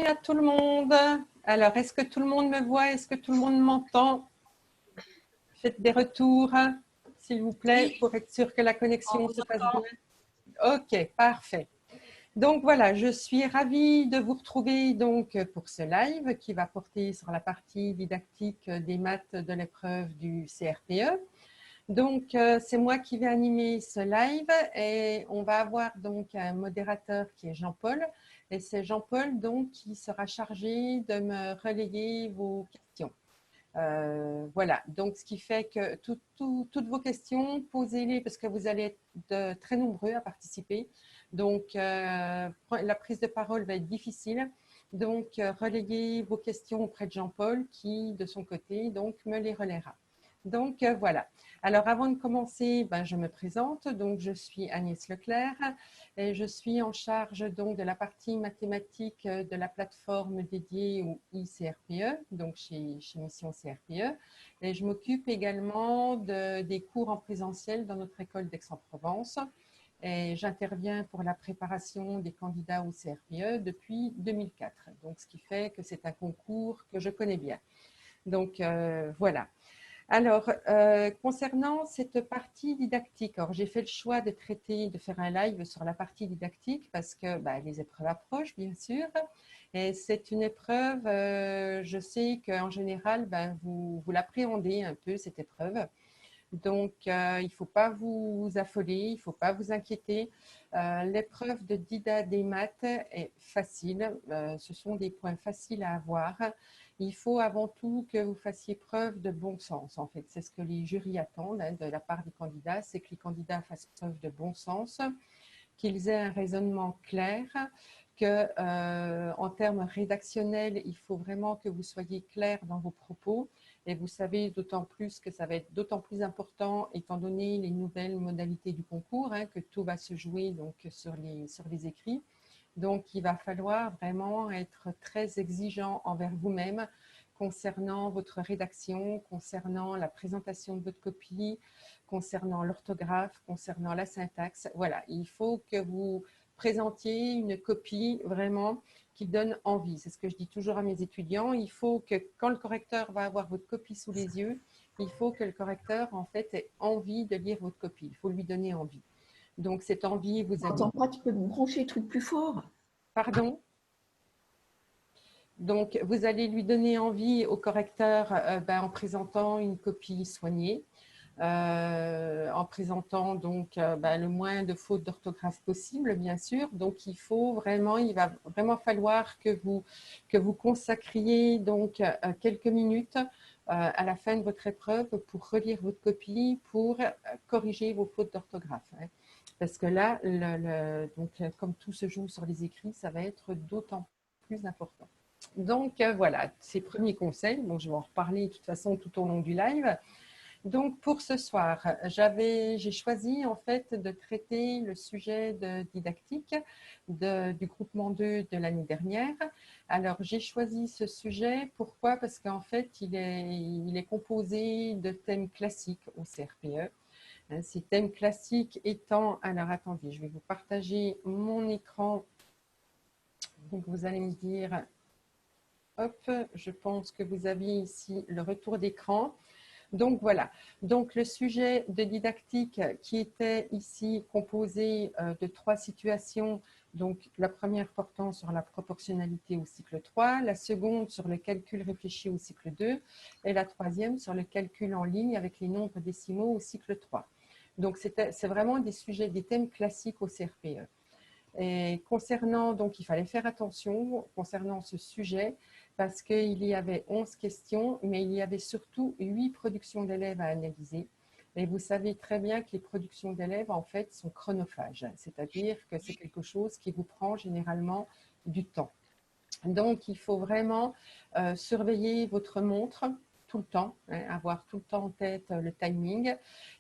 à tout le monde. Alors, est-ce que tout le monde me voit? Est-ce que tout le monde m'entend? Faites des retours, s'il vous plaît, pour être sûr que la connexion se passe bien. Ok, parfait. Donc voilà, je suis ravie de vous retrouver donc pour ce live qui va porter sur la partie didactique des maths de l'épreuve du CRPE. Donc, c'est moi qui vais animer ce live et on va avoir donc un modérateur qui est Jean-Paul. Et c'est Jean-Paul donc qui sera chargé de me relayer vos questions. Voilà, donc ce qui fait que toutes vos questions, posez-les parce que vous allez être très nombreux à participer. Donc, la prise de parole va être difficile. Donc, relayez vos questions auprès de Jean-Paul qui, de son côté, donc, me les relaiera. Donc, voilà. Alors, avant de commencer, je me présente. Donc, je suis Agnès Leclerc et je suis en charge donc de la partie mathématique de la plateforme dédiée au ICRPE, donc chez Mission CRPE. Et je m'occupe également des cours en présentiel dans notre école d'Aix-en-Provence. Et j'interviens pour la préparation des candidats au CRPE depuis 2004. Donc, ce qui fait que c'est un concours que je connais bien. Donc, voilà. Alors, concernant cette partie didactique, alors j'ai fait le choix de faire un live sur la partie didactique parce que les épreuves approchent, bien sûr. Et c'est une épreuve, je sais qu'en général, vous l'appréhendez un peu, cette épreuve. Donc, il ne faut pas vous affoler, il ne faut pas vous inquiéter. L'épreuve de Dida des maths est facile. Ce sont des points faciles à avoir. Il faut avant tout que vous fassiez preuve de bon sens. En fait, c'est ce que les jurys attendent de la part des candidats, c'est que les candidats fassent preuve de bon sens, qu'ils aient un raisonnement clair, que en termes rédactionnels, il faut vraiment que vous soyez clair dans vos propos. Et vous savez d'autant plus que ça va être d'autant plus important étant donné les nouvelles modalités du concours, que tout va se jouer donc sur les écrits. Donc, il va falloir vraiment être très exigeant envers vous-même concernant votre rédaction, concernant la présentation de votre copie, concernant l'orthographe, concernant la syntaxe. Voilà, il faut que vous présentiez une copie vraiment qui donne envie. C'est ce que je dis toujours à mes étudiants. Il faut que quand le correcteur va avoir votre copie sous les yeux, il faut que le correcteur en fait ait envie de lire votre copie. Il faut lui donner envie. Donc cette envie, vous allez… Attends pas, tu peux me brancher le truc plus fort. Pardon? Donc, vous allez lui donner envie au correcteur en présentant une copie soignée, en présentant donc le moins de fautes d'orthographe possible, bien sûr. Donc, il va vraiment falloir que vous consacriez donc quelques minutes à la fin de votre épreuve pour relire votre copie, pour corriger vos fautes d'orthographe. Parce que là, donc, comme tout se joue sur les écrits, ça va être d'autant plus important. Donc, voilà, ces premiers conseils. Bon, je vais en reparler de toute façon tout au long du live. Donc, pour ce soir, j'ai choisi en fait de traiter le sujet de didactique du groupement 2 de l'année dernière. Alors, j'ai choisi ce sujet, pourquoi? Parce qu'en fait, il est composé de thèmes classiques au CRPE. Ces thèmes classiques étant… Alors, attendez, je vais vous partager mon écran. Donc, vous allez me dire… Hop, je pense que vous avez ici le retour d'écran. Donc voilà, donc le sujet de didactique qui était ici composé de 3 situations, donc la première portant sur la proportionnalité au cycle 3, la seconde sur le calcul réfléchi au cycle 2 et la troisième sur le calcul en ligne avec les nombres décimaux au cycle 3. Donc c'est vraiment des sujets, des thèmes classiques au CRPE. Et concernant, donc il fallait faire attention concernant ce sujet parce qu'il y avait 11 questions, mais il y avait surtout 8 productions d'élèves à analyser. Et vous savez très bien que les productions d'élèves, en fait, sont chronophages, c'est-à-dire que c'est quelque chose qui vous prend généralement du temps. Donc, il faut vraiment surveiller votre montre tout le temps, avoir tout le temps en tête le timing.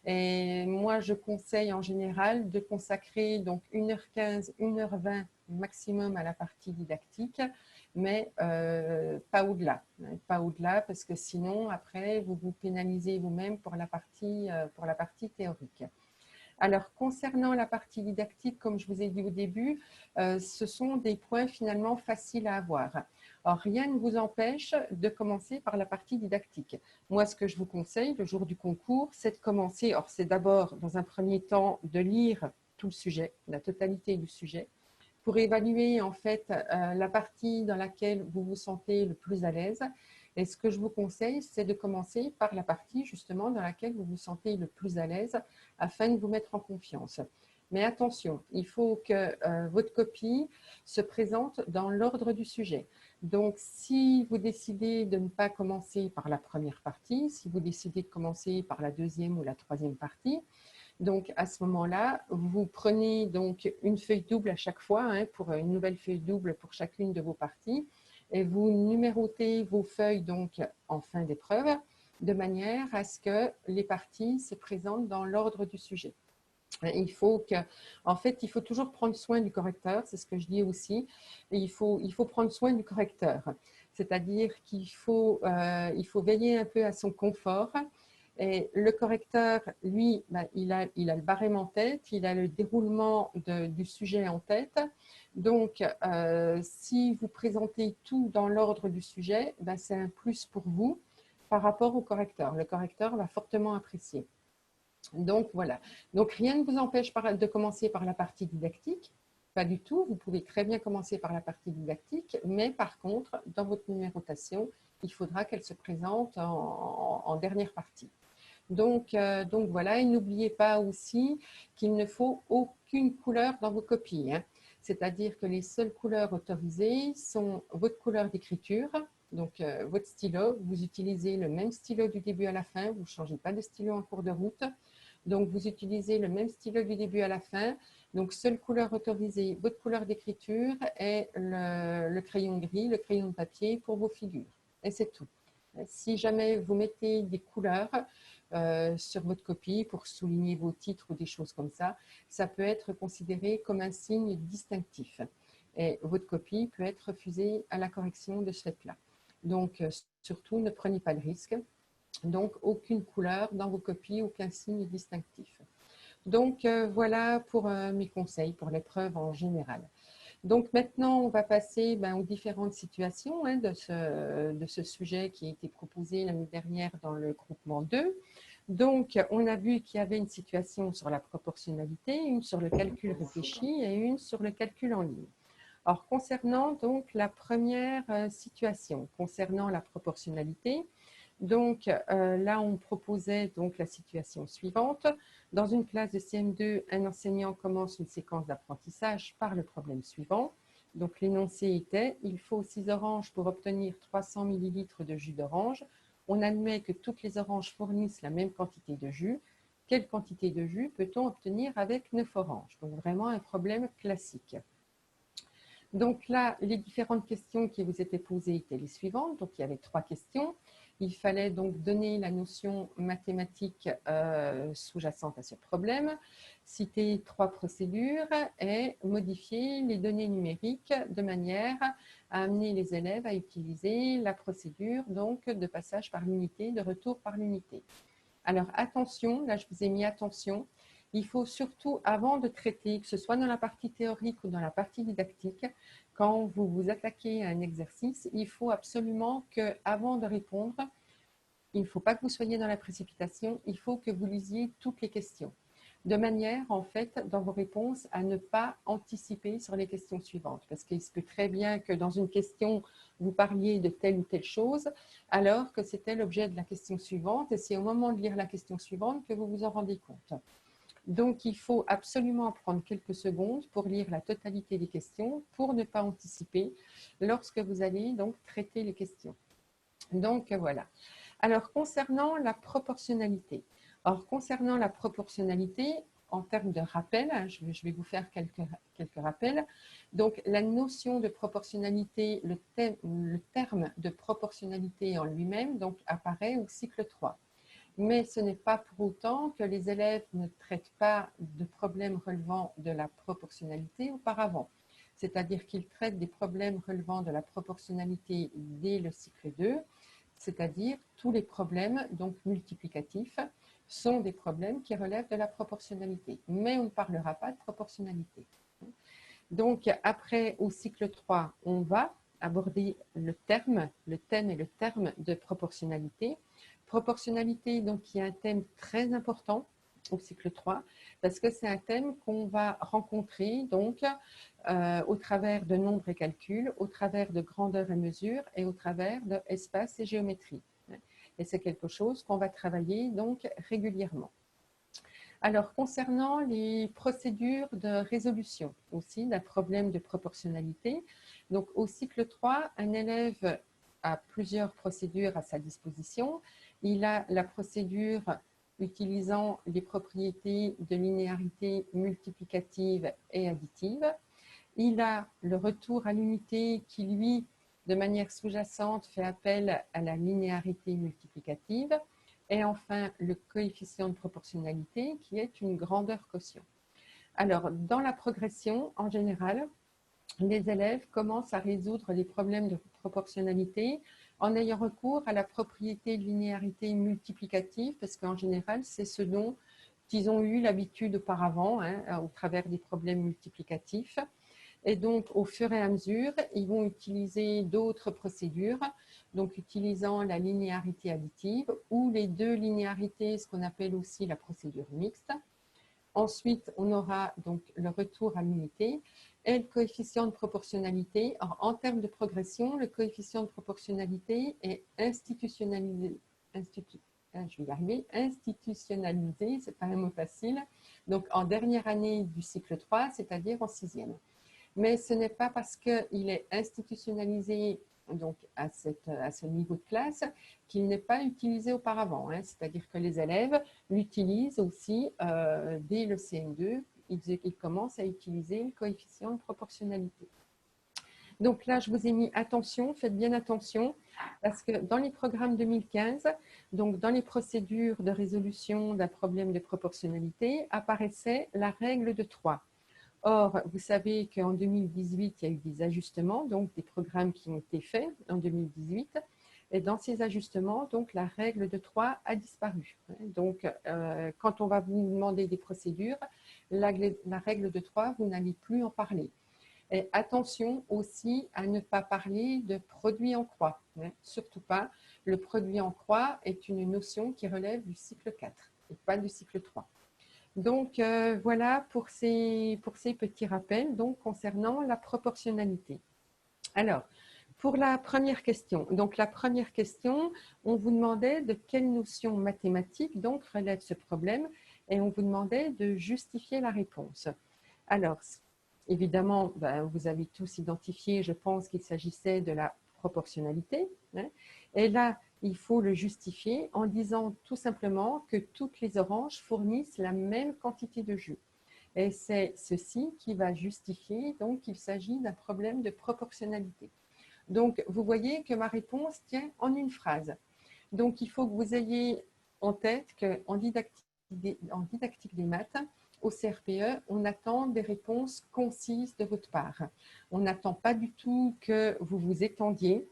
Et moi, je conseille en général de consacrer donc 1h15, 1h20 maximum à la partie didactique, mais pas au-delà. Pas au-delà parce que sinon, après, vous vous pénalisez vous-même pour la partie théorique. Alors, concernant la partie didactique, comme je vous ai dit au début, ce sont des points finalement faciles à avoir. Alors, rien ne vous empêche de commencer par la partie didactique. Moi, ce que je vous conseille le jour du concours, c'est de commencer, or c'est d'abord, dans un premier temps, de lire tout le sujet, la totalité du sujet, pour évaluer en fait la partie dans laquelle vous vous sentez le plus à l'aise. Et ce que je vous conseille, c'est de commencer par la partie justement dans laquelle vous vous sentez le plus à l'aise afin de vous mettre en confiance. Mais attention, il faut que votre copie se présente dans l'ordre du sujet. Donc, si vous décidez de ne pas commencer par la première partie, si vous décidez de commencer par la deuxième ou la troisième partie, donc à ce moment-là, vous prenez donc une feuille double à chaque fois, hein, pour une nouvelle feuille double pour chacune de vos parties, et vous numérotez vos feuilles donc en fin d'épreuve, de manière à ce que les parties se présentent dans l'ordre du sujet. Il faut toujours prendre soin du correcteur, c'est ce que je dis aussi. Il faut prendre soin du correcteur, c'est-à-dire qu'il faut veiller un peu à son confort. Et le correcteur, lui, il a le barème en tête, il a le déroulement du sujet en tête. Donc, si vous présentez tout dans l'ordre du sujet, c'est un plus pour vous par rapport au correcteur. Le correcteur va fortement apprécier. Donc, voilà. Donc, rien ne vous empêche de commencer par la partie didactique. Pas du tout. Vous pouvez très bien commencer par la partie didactique, mais par contre, dans votre numérotation, il faudra qu'elle se présente en dernière partie. Donc voilà, et n'oubliez pas aussi qu'il ne faut aucune couleur dans vos copies, hein. C'est-à-dire que les seules couleurs autorisées sont votre couleur d'écriture, donc votre stylo. Vous utilisez le même stylo du début à la fin, vous ne changez pas de stylo en cours de route. Donc, vous utilisez le même stylo du début à la fin. Donc, seule couleur autorisée, votre couleur d'écriture et le crayon gris, le crayon de papier pour vos figures. Et c'est tout. Si jamais vous mettez des couleurs sur votre copie pour souligner vos titres ou des choses comme ça peut être considéré comme un signe distinctif. Et votre copie peut être refusée à la correction de ce fait-là. Donc, surtout, ne prenez pas de risque. Donc, aucune couleur dans vos copies, aucun signe distinctif. Donc, voilà pour mes conseils pour l'épreuve en général. Donc, maintenant, on va passer aux différentes situations, hein, de ce sujet qui a été proposé l'année dernière dans le groupement 2. Donc, on a vu qu'il y avait une situation sur la proportionnalité, une sur le calcul réfléchi et une sur le calcul en ligne. Alors, concernant donc la première situation, concernant la proportionnalité, donc là, on proposait donc la situation suivante. Dans une classe de CM2, un enseignant commence une séquence d'apprentissage par le problème suivant. Donc l'énoncé était « Il faut 6 oranges pour obtenir 300 ml de jus d'orange. On admet que toutes les oranges fournissent la même quantité de jus. Quelle quantité de jus peut-on obtenir avec 9 oranges ?» Donc vraiment un problème classique. Donc là, les différentes questions qui vous étaient posées étaient les suivantes. Donc il y avait 3 questions. Il fallait donc donner la notion mathématique sous-jacente à ce problème, citer 3 procédures et modifier les données numériques de manière à amener les élèves à utiliser la procédure donc, de passage par l'unité, de retour par l'unité. Alors attention, là je vous ai mis attention, il faut surtout avant de traiter, que ce soit dans la partie théorique ou dans la partie didactique, quand vous vous attaquez à un exercice, il faut absolument qu'avant de répondre, il ne faut pas que vous soyez dans la précipitation, il faut que vous lisiez toutes les questions. De manière, en fait, dans vos réponses, à ne pas anticiper sur les questions suivantes. Parce qu'il se peut très bien que dans une question, vous parliez de telle ou telle chose, alors que c'était l'objet de la question suivante. Et c'est au moment de lire la question suivante que vous vous en rendez compte. Donc, il faut absolument prendre quelques secondes pour lire la totalité des questions, pour ne pas anticiper lorsque vous allez donc traiter les questions. Donc, voilà. Alors, concernant la proportionnalité. En termes de rappel, je vais vous faire quelques rappels. Donc, la notion de proportionnalité, le terme de proportionnalité en lui-même donc, apparaît au cycle 3. Mais ce n'est pas pour autant que les élèves ne traitent pas de problèmes relevant de la proportionnalité auparavant. C'est-à-dire qu'ils traitent des problèmes relevant de la proportionnalité dès le cycle 2, c'est-à-dire tous les problèmes donc multiplicatifs sont des problèmes qui relèvent de la proportionnalité. Mais on ne parlera pas de proportionnalité. Donc, après, au cycle 3, on va aborder le thème et le terme de proportionnalité. Proportionnalité, donc, qui est un thème très important au cycle 3, parce que c'est un thème qu'on va rencontrer donc, au travers de nombres et calculs, au travers de grandeur et mesure et au travers de espace et géométrie. Et c'est quelque chose qu'on va travailler donc régulièrement. Alors, concernant les procédures de résolution aussi d'un problème de proportionnalité, donc au cycle 3, un élève a plusieurs procédures à sa disposition. Il a la procédure utilisant les propriétés de linéarité multiplicative et additive. Il a le retour à l'unité qui, lui, de manière sous-jacente, fait appel à la linéarité multiplicative. Et enfin, le coefficient de proportionnalité qui est une grandeur quotient. Alors, dans la progression, en général, les élèves commencent à résoudre les problèmes de proportionnalité en ayant recours à la propriété de linéarité multiplicative, parce qu'en général, c'est ce dont ils ont eu l'habitude auparavant, au travers des problèmes multiplicatifs. Et donc, au fur et à mesure, ils vont utiliser d'autres procédures, donc utilisant la linéarité additive ou les deux linéarités, ce qu'on appelle aussi la procédure mixte. Ensuite, on aura donc le retour à l'unité et le coefficient de proportionnalité. Alors, en termes de progression, le coefficient de proportionnalité est institutionnalisé. Je vais y arriver. Institutionnalisé, ce n'est pas un mot facile. Donc, en dernière année du cycle 3, c'est-à-dire en sixième. Mais ce n'est pas parce qu'il est institutionnalisé donc à ce niveau de classe qu'il n'est pas utilisé auparavant. C'est-à-dire que les élèves l'utilisent aussi dès le CM2, ils commencent à utiliser le coefficient de proportionnalité. Donc là, je vous ai mis attention, faites bien attention, parce que dans les programmes 2015, donc dans les procédures de résolution d'un problème de proportionnalité, apparaissait la règle de 3. Or, vous savez qu'en 2018, il y a eu des ajustements, donc des programmes qui ont été faits en 2018. Et dans ces ajustements, donc, la règle de 3 a disparu. Donc, quand on va vous demander des procédures, la règle de 3, vous n'allez plus en parler. Et attention aussi à ne pas parler de produit en croix. Surtout pas. Le produit en croix est une notion qui relève du cycle 4 et pas du cycle 3. Donc, voilà pour ces petits rappels donc, concernant la proportionnalité. Alors, pour la première question, donc la première question, on vous demandait de quelle notion mathématique donc, relève ce problème et on vous demandait de justifier la réponse. Alors, évidemment, vous avez tous identifié, je pense qu'il s'agissait de la proportionnalité. Et là, il faut le justifier en disant tout simplement que toutes les oranges fournissent la même quantité de jus. Et c'est ceci qui va justifier donc qu'il s'agit d'un problème de proportionnalité. Donc, vous voyez que ma réponse tient en une phrase. Donc, il faut que vous ayez en tête qu'en didactique des maths, au CRPE, on attend des réponses concises de votre part. On n'attend pas du tout que vous vous étendiez.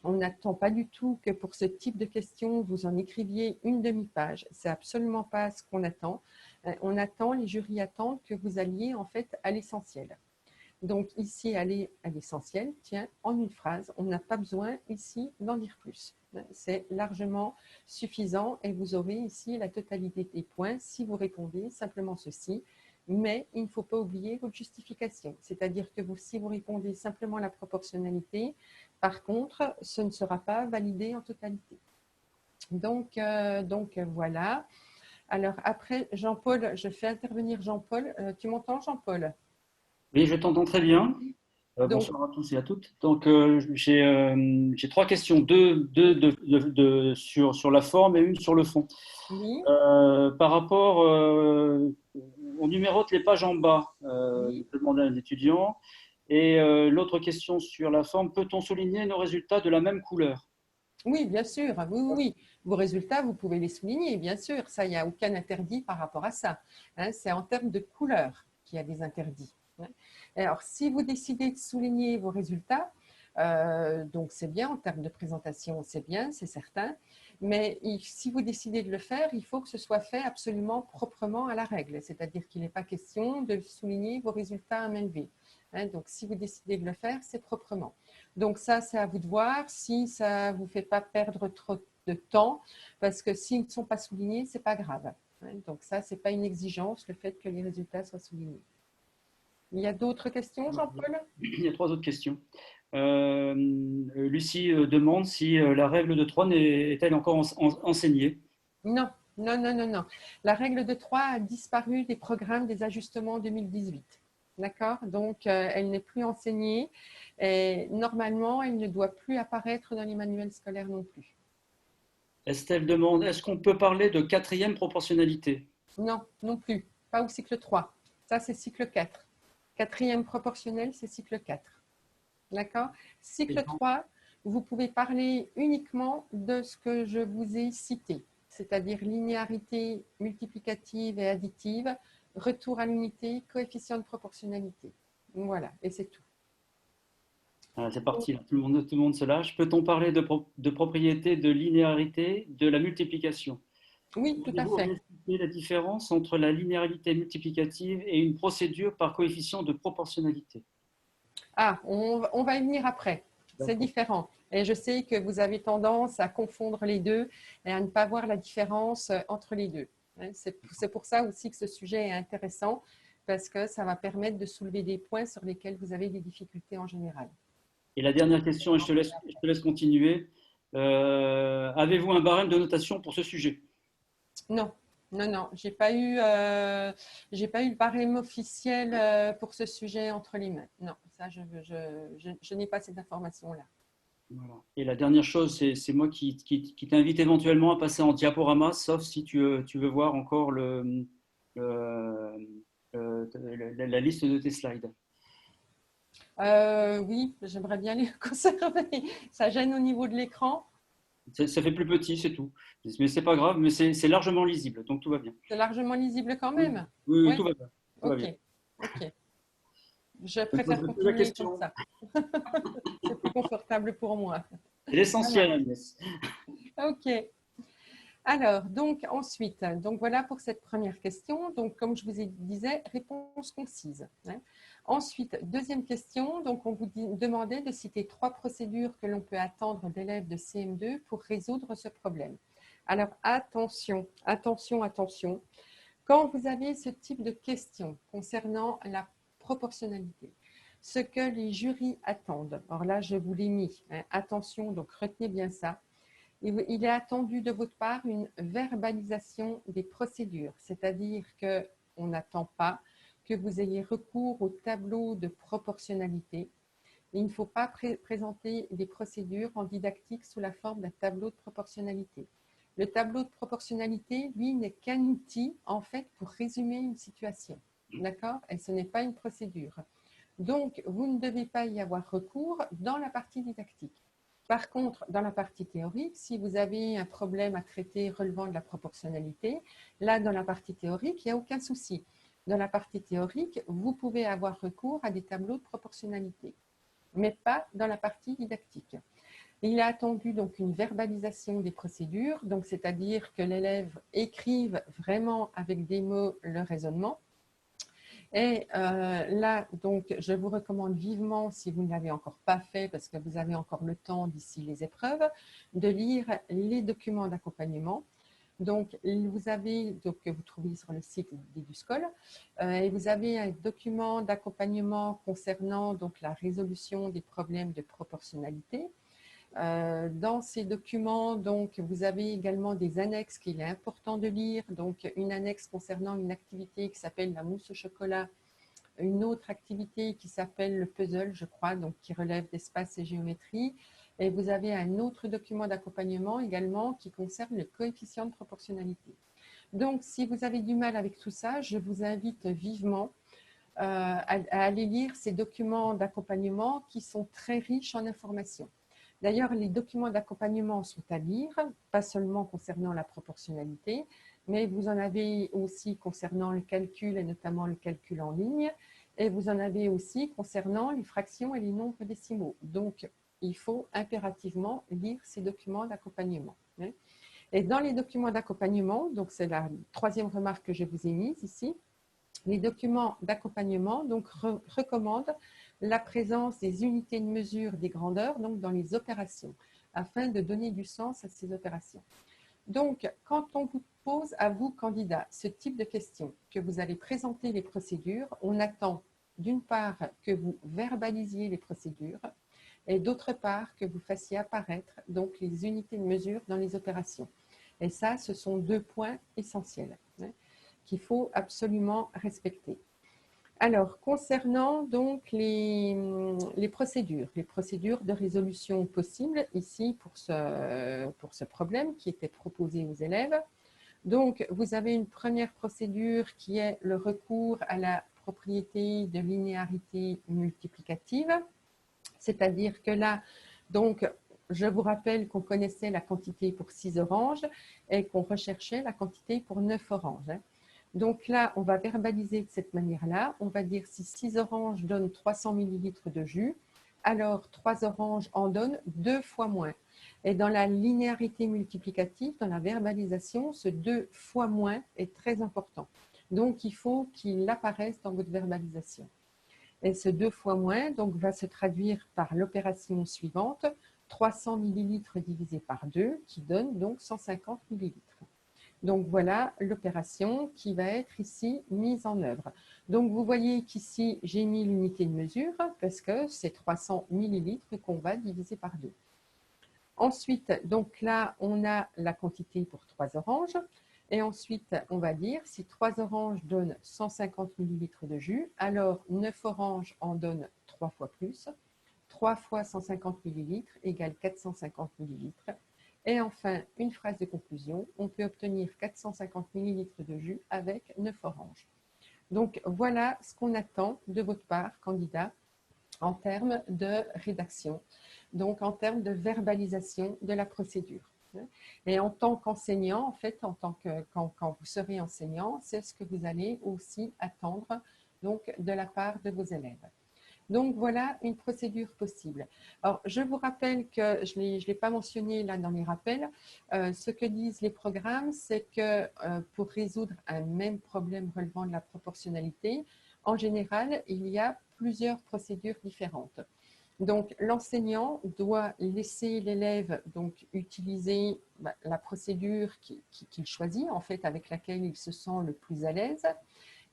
On n'attend pas du tout que pour ce type de questions, vous en écriviez une demi-page. Ce n'est absolument pas ce qu'on attend. On attend, les jurys attendent que vous alliez en fait à l'essentiel. Donc ici, aller à l'essentiel, tiens, en une phrase, on n'a pas besoin ici d'en dire plus. C'est largement suffisant et vous aurez ici la totalité des points si vous répondez simplement ceci. Mais il ne faut pas oublier votre justification. C'est-à-dire que si vous répondez simplement la proportionnalité, par contre, ce ne sera pas validé en totalité. Donc voilà. Alors après, Jean-Paul, je fais intervenir Jean-Paul. Tu m'entends, Jean-Paul? Oui, je t'entends très bien. Donc, bonsoir à tous et à toutes. Donc, j'ai trois questions, deux sur la forme et une sur le fond. oui, Par rapport, on numérote les pages en bas, oui. je demandais à un étudiant. Et l'autre question sur la forme, peut-on souligner nos résultats de la même couleur? Oui, bien sûr. Oui. Vos résultats, vous pouvez les souligner, bien sûr. Ça, il n'y a aucun interdit par rapport à ça. C'est en termes de couleur qu'il y a des interdits. Alors, si vous décidez de souligner vos résultats, Donc, c'est bien en termes de présentation, c'est bien, c'est certain. Mais si vous décidez de le faire, il faut que ce soit fait absolument proprement à la règle. C'est-à-dire qu'il n'est pas question de souligner vos résultats à main levée. Donc, si vous décidez de le faire, c'est proprement. Donc, ça, c'est à vous de voir si ça ne vous fait pas perdre trop de temps, parce que s'ils ne sont pas soulignés, ce n'est pas grave. Donc, ça, ce n'est pas une exigence, le fait que les résultats soient soulignés. Il y a d'autres questions, Jean-Paul? Il y a 3 autres questions. Lucie demande si la règle de 3 est-elle encore enseignée? Non, non, non, non, non. La règle de 3 a disparu des programmes des ajustements 2018. D'accord? Donc, elle n'est plus enseignée et normalement, elle ne doit plus apparaître dans les manuels scolaires non plus. Estelle demande, est-ce qu'on peut parler de 4e proportionnalité? Non, non plus. Pas au cycle 3. Ça, c'est cycle 4. 4e proportionnel, c'est cycle 4. D'accord? Cycle 3, vous pouvez parler uniquement de ce que je vous ai cité, c'est-à-dire linéarité multiplicative et additive, retour à l'unité, coefficient de proportionnalité. Voilà, et c'est tout. Ah, c'est parti, là. Tout le monde se lâche. Peut-on parler de propriété de linéarité de la multiplication? Oui, tout à Pouvez-vous fait. expliquer la différence entre la linéarité multiplicative et une procédure par coefficient de proportionnalité? Ah, on va y venir après. C'est différent. Et je sais que vous avez tendance à confondre les deux et à ne pas voir la différence entre les deux. C'est pour ça aussi que ce sujet est intéressant, parce que ça va permettre de soulever des points sur lesquels vous avez des difficultés en général. Et la dernière question, et je te laisse continuer. Avez-vous un barème de notation pour ce sujet? Non, non, non, j'ai pas eu le barème officiel pour ce sujet entre les mains. Non, ça, je n'ai pas cette information-là. Voilà. Et la dernière chose, c'est moi qui t'invite éventuellement à passer en diaporama, sauf si tu veux voir encore la liste de tes slides. Oui, j'aimerais bien les conserver. Ça gêne au niveau de l'écran. Ça fait plus petit, c'est tout. Mais c'est pas grave, mais c'est largement lisible, donc tout va bien. C'est largement lisible quand même. Oui, oui, Ouais. tout va bien. Tout va bien. Ok. Je Je préfère pose plus la continuer comme question. ça. C'est plus confortable pour moi. C'est l'essentiel, Agnès. Ok. Alors, donc ensuite, donc voilà pour cette première question. Donc, comme je vous ai disais, réponse concise. Ensuite, deuxième question. Donc, on vous demandait de citer 3 procédures que l'on peut attendre d'élèves de CM2 pour résoudre ce problème. Alors, attention, attention, attention. Quand vous avez ce type de questions concernant la proportionnalité, ce que les jurys attendent, alors là, je vous l'ai mis, attention, donc retenez bien ça. Il est attendu de votre part une verbalisation des procédures, c'est-à-dire qu'on n'attend pas que vous ayez recours au tableau de proportionnalité. Il ne faut pas présenter des procédures en didactique sous la forme d'un tableau de proportionnalité. Le tableau de proportionnalité, lui, n'est qu'un outil, en fait, pour résumer une situation. D'accord? Et ce n'est pas une procédure. Donc, vous ne devez pas y avoir recours dans la partie didactique. Par contre, dans la partie théorique, si vous avez un problème à traiter relevant de la proportionnalité, là, dans la partie théorique, il n'y a aucun souci. Dans la partie théorique, vous pouvez avoir recours à des tableaux de proportionnalité, mais pas dans la partie didactique. Il est attendu donc une verbalisation des procédures, donc c'est-à-dire que l'élève écrive vraiment avec des mots le raisonnement. Et là, donc, je vous recommande vivement, si vous ne l'avez encore pas fait, parce que vous avez encore le temps d'ici les épreuves, de lire les documents d'accompagnement. Donc, vous avez, donc, que vous trouvez sur le site d'Eduscol, et vous avez un document d'accompagnement concernant donc, la résolution des problèmes de proportionnalité. Dans ces documents, donc, vous avez également des annexes qu'il est important de lire. Donc, une annexe concernant une activité qui s'appelle la mousse au chocolat, une autre activité qui s'appelle le puzzle, je crois, donc qui relève d'espace et géométrie. Et vous avez un autre document d'accompagnement également qui concerne le coefficient de proportionnalité. Donc, si vous avez du mal avec tout ça, je vous invite vivement à aller lire ces documents d'accompagnement qui sont très riches en informations. D'ailleurs, les documents d'accompagnement sont à lire, pas seulement concernant la proportionnalité, mais vous en avez aussi concernant le calcul et notamment le calcul en ligne, et vous en avez aussi concernant les fractions et les nombres décimaux. Donc, il faut impérativement lire ces documents d'accompagnement. Et dans les documents d'accompagnement, donc c'est la troisième remarque que je vous ai mise ici, les documents d'accompagnement donc recommandent la présence des unités de mesure des grandeurs donc dans les opérations, afin de donner du sens à ces opérations. Donc, quand on vous pose à vous, candidats, ce type de questions, que vous allez présenter les procédures, on attend d'une part que vous verbalisiez les procédures et d'autre part que vous fassiez apparaître donc les unités de mesure dans les opérations. Et ça, ce sont deux points essentiels qu'il faut absolument respecter. Alors, concernant donc les procédures de résolution possibles, ici pour ce problème qui était proposé aux élèves. Donc, vous avez une première procédure qui est le recours à la propriété de linéarité multiplicative, c'est-à-dire que là, donc, je vous rappelle qu'on connaissait la quantité pour 6 oranges et qu'on recherchait la quantité pour 9 oranges. Donc là, on va verbaliser de cette manière-là. On va dire si 6 oranges donnent 300 ml de jus, alors 3 oranges en donnent 2 fois moins. Et dans la linéarité multiplicative, dans la verbalisation, ce 2 fois moins est très important. Donc, il faut qu'il apparaisse dans votre verbalisation. Et ce 2 fois moins donc, va se traduire par l'opération suivante, 300 ml divisé par 2, qui donne donc 150 ml. Donc, voilà l'opération qui va être ici mise en œuvre. Donc, vous voyez qu'ici, j'ai mis l'unité de mesure parce que c'est 300 ml qu'on va diviser par 2. Ensuite, donc là, on a la quantité pour 3 oranges. Et ensuite, on va dire si 3 oranges donnent 150 ml de jus, alors 9 oranges en donnent 3 fois plus. 3 fois 150 ml égale 450 ml. Et enfin, une phrase de conclusion, on peut obtenir 450 ml de jus avec 9 oranges. Donc, voilà ce qu'on attend de votre part, candidat, en termes de rédaction, donc en termes de verbalisation de la procédure. Et en tant qu'enseignant, en fait, quand vous serez enseignant, c'est ce que vous allez aussi attendre donc, de la part de vos élèves. Donc, voilà une procédure possible. Alors, je vous rappelle que, je ne l'ai pas mentionné là dans les rappels, ce que disent les programmes, c'est que pour résoudre un même problème relevant de la proportionnalité, en général, il y a plusieurs procédures différentes. Donc, l'enseignant doit laisser l'élève donc utiliser la procédure qu'il choisit, en fait, avec laquelle il se sent le plus à l'aise.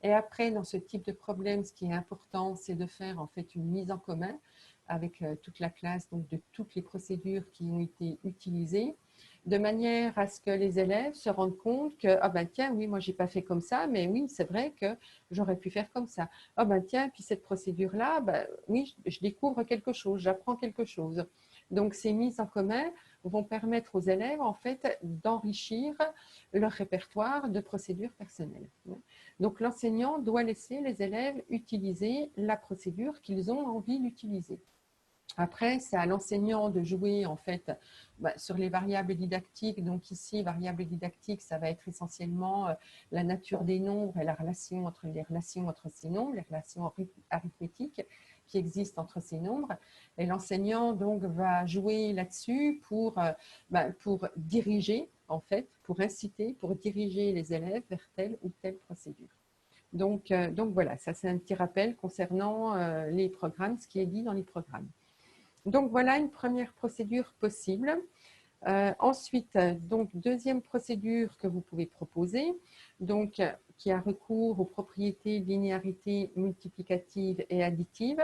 Et après, dans ce type de problème, ce qui est important, c'est de faire en fait une mise en commun avec toute la classe, donc de toutes les procédures qui ont été utilisées, de manière à ce que les élèves se rendent compte que, ah ben tiens, oui, moi j'ai pas fait comme ça, mais oui, c'est vrai que j'aurais pu faire comme ça. Ah ben tiens, puis cette procédure-là, ben, oui, je découvre quelque chose, j'apprends quelque chose. Donc ces mises en commun vont permettre aux élèves en fait d'enrichir leur répertoire de procédures personnelles. Donc l'enseignant doit laisser les élèves utiliser la procédure qu'ils ont envie d'utiliser. Après, c'est à l'enseignant de jouer en fait sur les variables didactiques. Donc ici, variables didactiques, ça va être essentiellement la nature des nombres et les relations entre ces nombres, les relations arithmétiques qui existent entre ces nombres. Et l'enseignant donc va jouer là-dessus pour diriger en fait, pour inciter, pour diriger les élèves vers telle ou telle procédure. Donc voilà, ça c'est un petit rappel concernant les programmes, ce qui est dit dans les programmes. Donc voilà une première procédure possible. Ensuite, donc deuxième procédure que vous pouvez proposer, donc qui a recours aux propriétés de linéarité multiplicative et additive.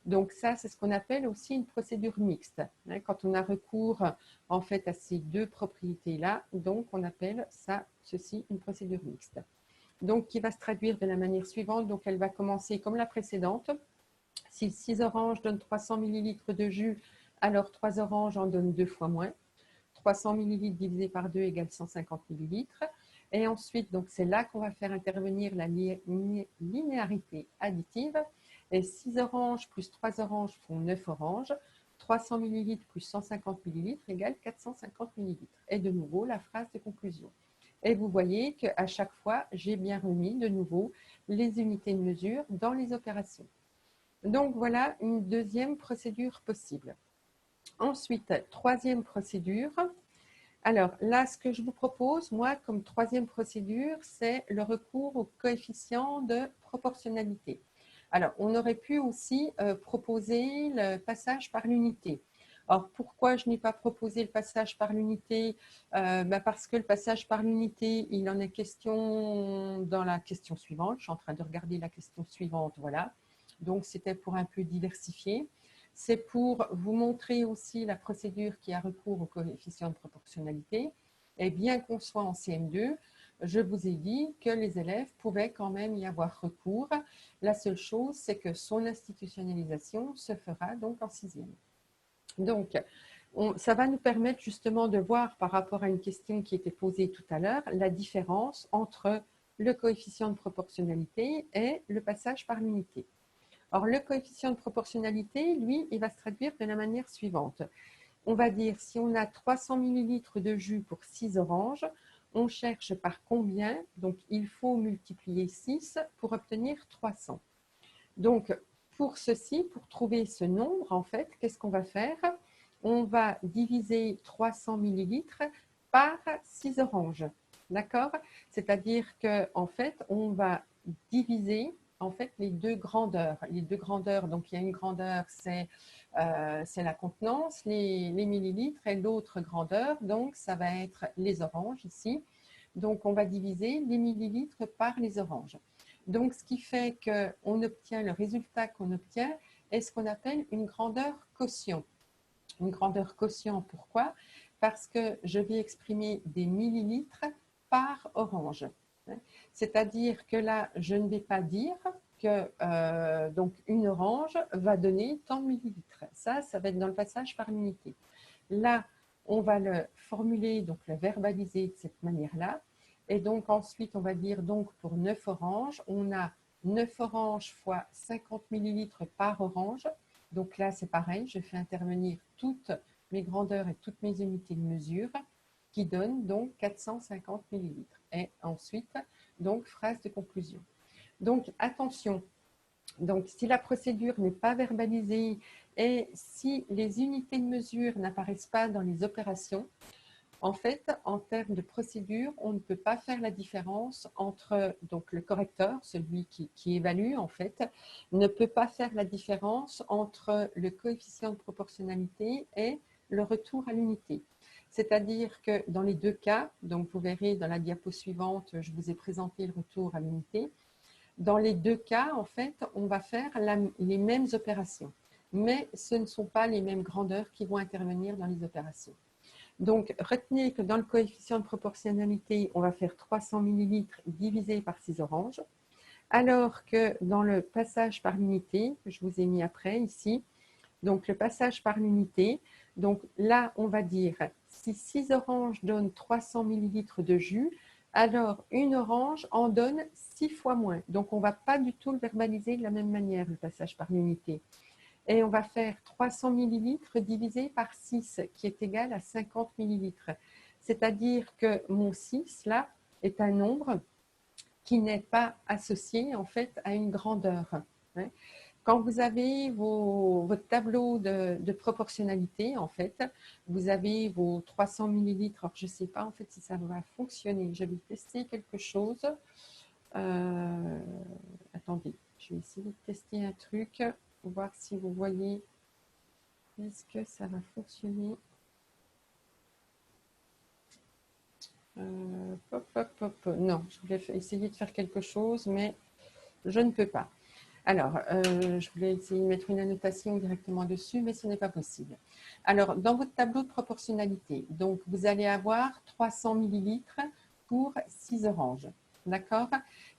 Donc ça, c'est ce qu'on appelle aussi une procédure mixte. Quand on a recours en fait à ces deux propriétés-là, donc on appelle ceci une procédure mixte. Donc qui va se traduire de la manière suivante. Donc elle va commencer comme la précédente. Si 6 oranges donnent 300 ml de jus, alors 3 oranges en donnent 2 fois moins. 300 ml divisé par 2 égale 150 ml. Et ensuite, donc c'est là qu'on va faire intervenir la linéarité additive. Et 6 oranges plus 3 oranges font 9 oranges. 300 ml plus 150 ml égale 450 ml. Et de nouveau, la phrase de conclusion. Et vous voyez qu'à chaque fois, j'ai bien remis de nouveau les unités de mesure dans les opérations. Donc, voilà une deuxième procédure possible. Ensuite, troisième procédure. Alors là, ce que je vous propose, moi, comme troisième procédure, c'est le recours au coefficient de proportionnalité. Alors, on aurait pu aussi proposer le passage par l'unité. Alors, pourquoi je n'ai pas proposé le passage par l'unité? Parce que le passage par l'unité, il en est question dans la question suivante. Je suis en train de regarder la question suivante, voilà. Donc, c'était pour un peu diversifier. C'est pour vous montrer aussi la procédure qui a recours au coefficient de proportionnalité. Et bien qu'on soit en CM2, je vous ai dit que les élèves pouvaient quand même y avoir recours. La seule chose, c'est que son institutionnalisation se fera donc en 6e. Donc, ça va nous permettre justement de voir par rapport à une question qui était posée tout à l'heure, la différence entre le coefficient de proportionnalité et le passage par l'unité. Or, le coefficient de proportionnalité, lui, il va se traduire de la manière suivante. On va dire, si on a 300 ml de jus pour 6 oranges, on cherche par combien, donc il faut multiplier 6 pour obtenir 300. Donc, pour ceci, pour trouver ce nombre, en fait, qu'est-ce qu'on va faire? On va diviser 300 ml par 6 oranges, d'accord? C'est-à-dire qu'en fait, on va diviser en fait les deux grandeurs. Les deux grandeurs, donc il y a une grandeur, c'est la contenance, les millilitres, et l'autre grandeur, donc ça va être les oranges ici. Donc on va diviser les millilitres par les oranges. Donc ce qui fait qu'on obtient, le résultat qu'on obtient est ce qu'on appelle une grandeur quotient. Une grandeur quotient, pourquoi? Parce que je vais exprimer des millilitres par orange. C'est-à-dire que là, je ne vais pas dire que donc une orange va donner tant de millilitres. Ça va être dans le passage par l'unité. Là, on va le formuler, donc le verbaliser de cette manière-là. Et donc ensuite, on va dire donc pour 9 oranges, on a 9 oranges fois 50 millilitres par orange. Donc là, c'est pareil, je fais intervenir toutes mes grandeurs et toutes mes unités de mesure qui donnent donc 450 millilitres. Et ensuite, donc phrase de conclusion. Donc attention, donc si la procédure n'est pas verbalisée et si les unités de mesure n'apparaissent pas dans les opérations, en fait, en termes de procédure, on ne peut pas faire la différence entre donc, le correcteur, celui qui évalue en fait, ne peut pas faire la différence entre le coefficient de proportionnalité et le retour à l'unité. C'est-à-dire que dans les deux cas, donc vous verrez dans la diapo suivante, je vous ai présenté le retour à l'unité. Dans les deux cas, en fait, on va faire les mêmes opérations, mais ce ne sont pas les mêmes grandeurs qui vont intervenir dans les opérations. Donc, retenez que dans le coefficient de proportionnalité, on va faire 300 ml divisé par 6 oranges, alors que dans le passage par l'unité, que je vous ai mis après ici, donc le passage par l'unité, donc là, on va dire, si 6 oranges donnent 300 ml de jus, alors une orange en donne 6 fois moins. Donc, on ne va pas du tout le verbaliser de la même manière, le passage par l'unité. Et on va faire 300 millilitres divisé par 6, qui est égal à 50 millilitres. C'est-à-dire que mon 6, là, est un nombre qui n'est pas associé, en fait, à une grandeur. Quand vous avez votre tableau de proportionnalité, en fait, vous avez vos 300 millilitres. Alors, je ne sais pas, en fait, si ça va fonctionner. Je vais tester quelque chose. Attendez, je vais essayer de tester un truc. Pour voir si vous voyez, est-ce que ça va fonctionner? Non, je voulais essayer de faire quelque chose, mais je ne peux pas. Alors, je voulais essayer de mettre une annotation directement dessus, mais ce n'est pas possible. Alors, dans votre tableau de proportionnalité, donc vous allez avoir 300 millilitres pour 6 oranges. D'accord?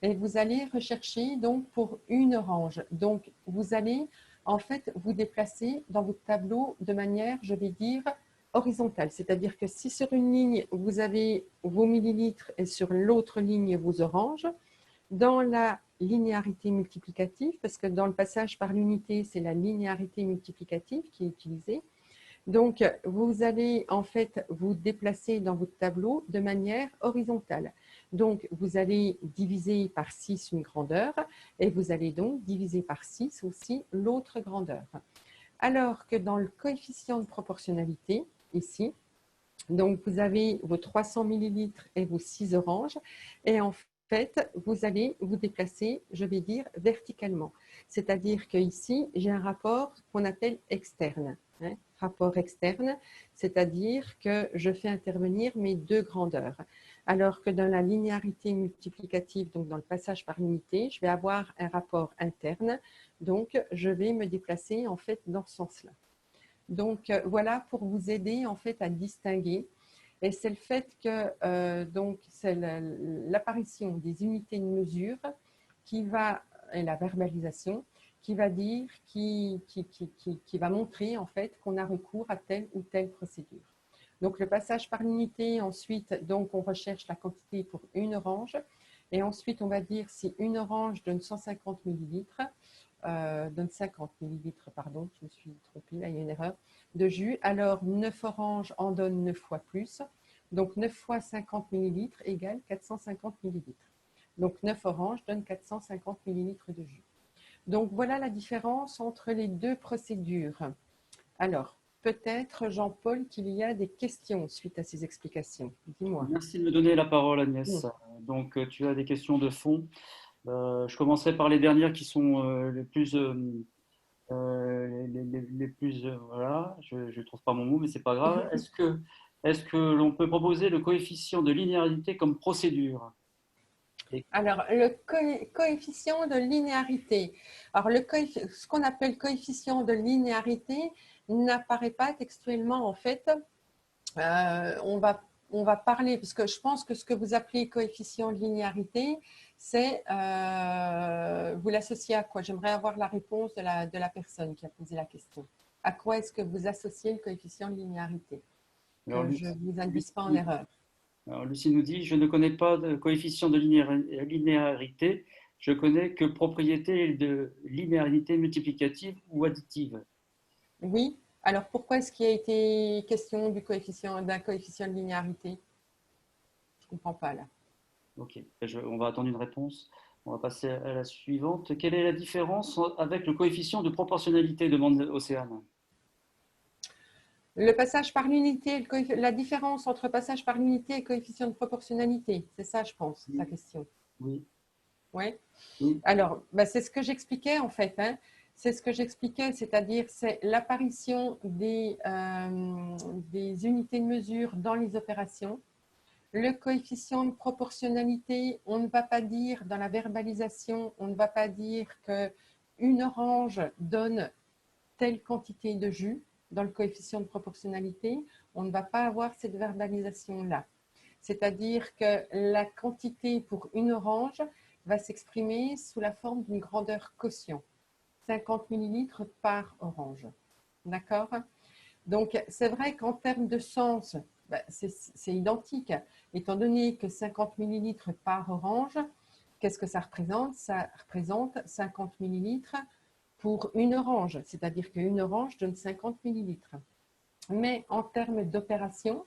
Et vous allez rechercher donc pour une orange. Donc, vous allez en fait vous déplacer dans votre tableau de manière, je vais dire, horizontale. C'est-à-dire que si sur une ligne, vous avez vos millilitres et sur l'autre ligne, vos oranges, dans la linéarité multiplicative, parce que dans le passage par l'unité, c'est la linéarité multiplicative qui est utilisée. Donc, vous allez en fait vous déplacer dans votre tableau de manière horizontale. Donc, vous allez diviser par 6 une grandeur et vous allez donc diviser par 6 aussi l'autre grandeur. Alors que dans le coefficient de proportionnalité, ici, donc vous avez vos 300 millilitres et vos 6 oranges, et en fait, vous allez vous déplacer, je vais dire, verticalement. C'est-à-dire qu'ici, j'ai un rapport qu'on appelle externe. Rapport externe, c'est-à-dire que je fais intervenir mes deux grandeurs. Alors que dans la linéarité multiplicative, donc dans le passage par l'unité, je vais avoir un rapport interne, donc je vais me déplacer en fait dans ce sens-là. Donc voilà pour vous aider en fait à distinguer. Et c'est le fait que donc c'est l'apparition des unités de mesure qui va, et la verbalisation, qui va dire, qui va montrer en fait qu'on a recours à telle ou telle procédure. Donc le passage par l'unité, ensuite donc on recherche la quantité pour une orange, et ensuite on va dire si une orange donne 150 millilitres, donne 50 millilitres, pardon, je me suis trompée, là il y a une erreur, de jus, alors 9 oranges en donnent 9 fois plus. Donc 9 fois 50 millilitres égale 450 millilitres. Donc 9 oranges donnent 450 millilitres de jus. Donc voilà la différence entre les deux procédures. Alors, peut-être, Jean-Paul, qu'il y a des questions suite à ces explications. Dis-moi. Merci de me donner la parole, Agnès. Donc, tu as des questions de fond. Je commencerai par les dernières qui sont les plus, voilà, je ne trouve pas mon mot, mais c'est pas grave. Est-ce que l'on peut proposer le coefficient de linéarité comme procédure? Alors, le coefficient de linéarité. Alors, ce qu'on appelle coefficient de linéarité n'apparaît pas textuellement, en fait. On va parler, parce que je pense que ce que vous appelez coefficient de linéarité, c'est, vous l'associez à quoi? J'aimerais avoir la réponse de la personne qui a posé la question. À quoi est-ce que vous associez le coefficient de linéarité? Que je ne vous induise pas en erreur. Alors, Lucie nous dit, je ne connais pas de coefficient de linéarité, je connais que propriété de linéarité multiplicative ou additive. Oui. Alors, pourquoi est-ce qu'il y a été question d'un coefficient de linéarité? Je ne comprends pas là. Ok, on va attendre une réponse. On va passer à la suivante. Quelle est la différence avec le coefficient de proportionnalité, demande Océane. Le passage par l'unité, la différence entre passage par l'unité et coefficient de proportionnalité, c'est ça, je pense, Oui. ta question. Oui. Ouais. Oui. Alors, c'est ce que j'expliquais en fait. C'est ce que j'expliquais, c'est-à-dire c'est l'apparition des unités de mesure dans les opérations. Le coefficient de proportionnalité, on ne va pas dire dans la verbalisation, on ne va pas dire qu'une orange donne telle quantité de jus. Dans le coefficient de proportionnalité, on ne va pas avoir cette verbalisation-là. C'est-à-dire que la quantité pour une orange va s'exprimer sous la forme d'une grandeur quotient, 50 millilitres par orange. D'accord? Donc, c'est vrai qu'en termes de sens, c'est identique. Étant donné que 50 millilitres par orange, qu'est-ce que ça représente? Ça représente 50 millilitres pour une orange, c'est-à-dire qu'une orange donne 50 millilitres. Mais en termes d'opération,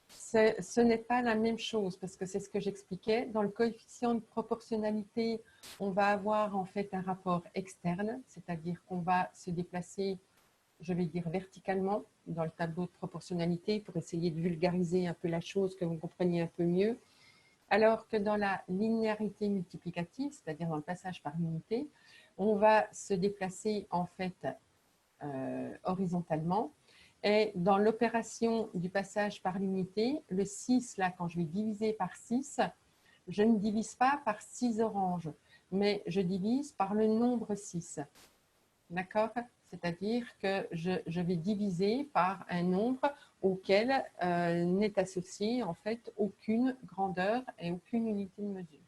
ce n'est pas la même chose parce que c'est ce que j'expliquais. Dans le coefficient de proportionnalité, on va avoir en fait un rapport externe, c'est-à-dire qu'on va se déplacer, je vais dire verticalement, dans le tableau de proportionnalité pour essayer de vulgariser un peu la chose, que vous compreniez un peu mieux. Alors que dans la linéarité multiplicative, c'est-à-dire dans le passage par l'unité, on va se déplacer en fait horizontalement. Et dans l'opération du passage par l'unité, le 6, là, quand je vais diviser par 6, je ne divise pas par 6 oranges, mais je divise par le nombre 6. D'accord? C'est-à-dire que je vais diviser par un nombre auquel n'est associée en fait aucune grandeur et aucune unité de mesure.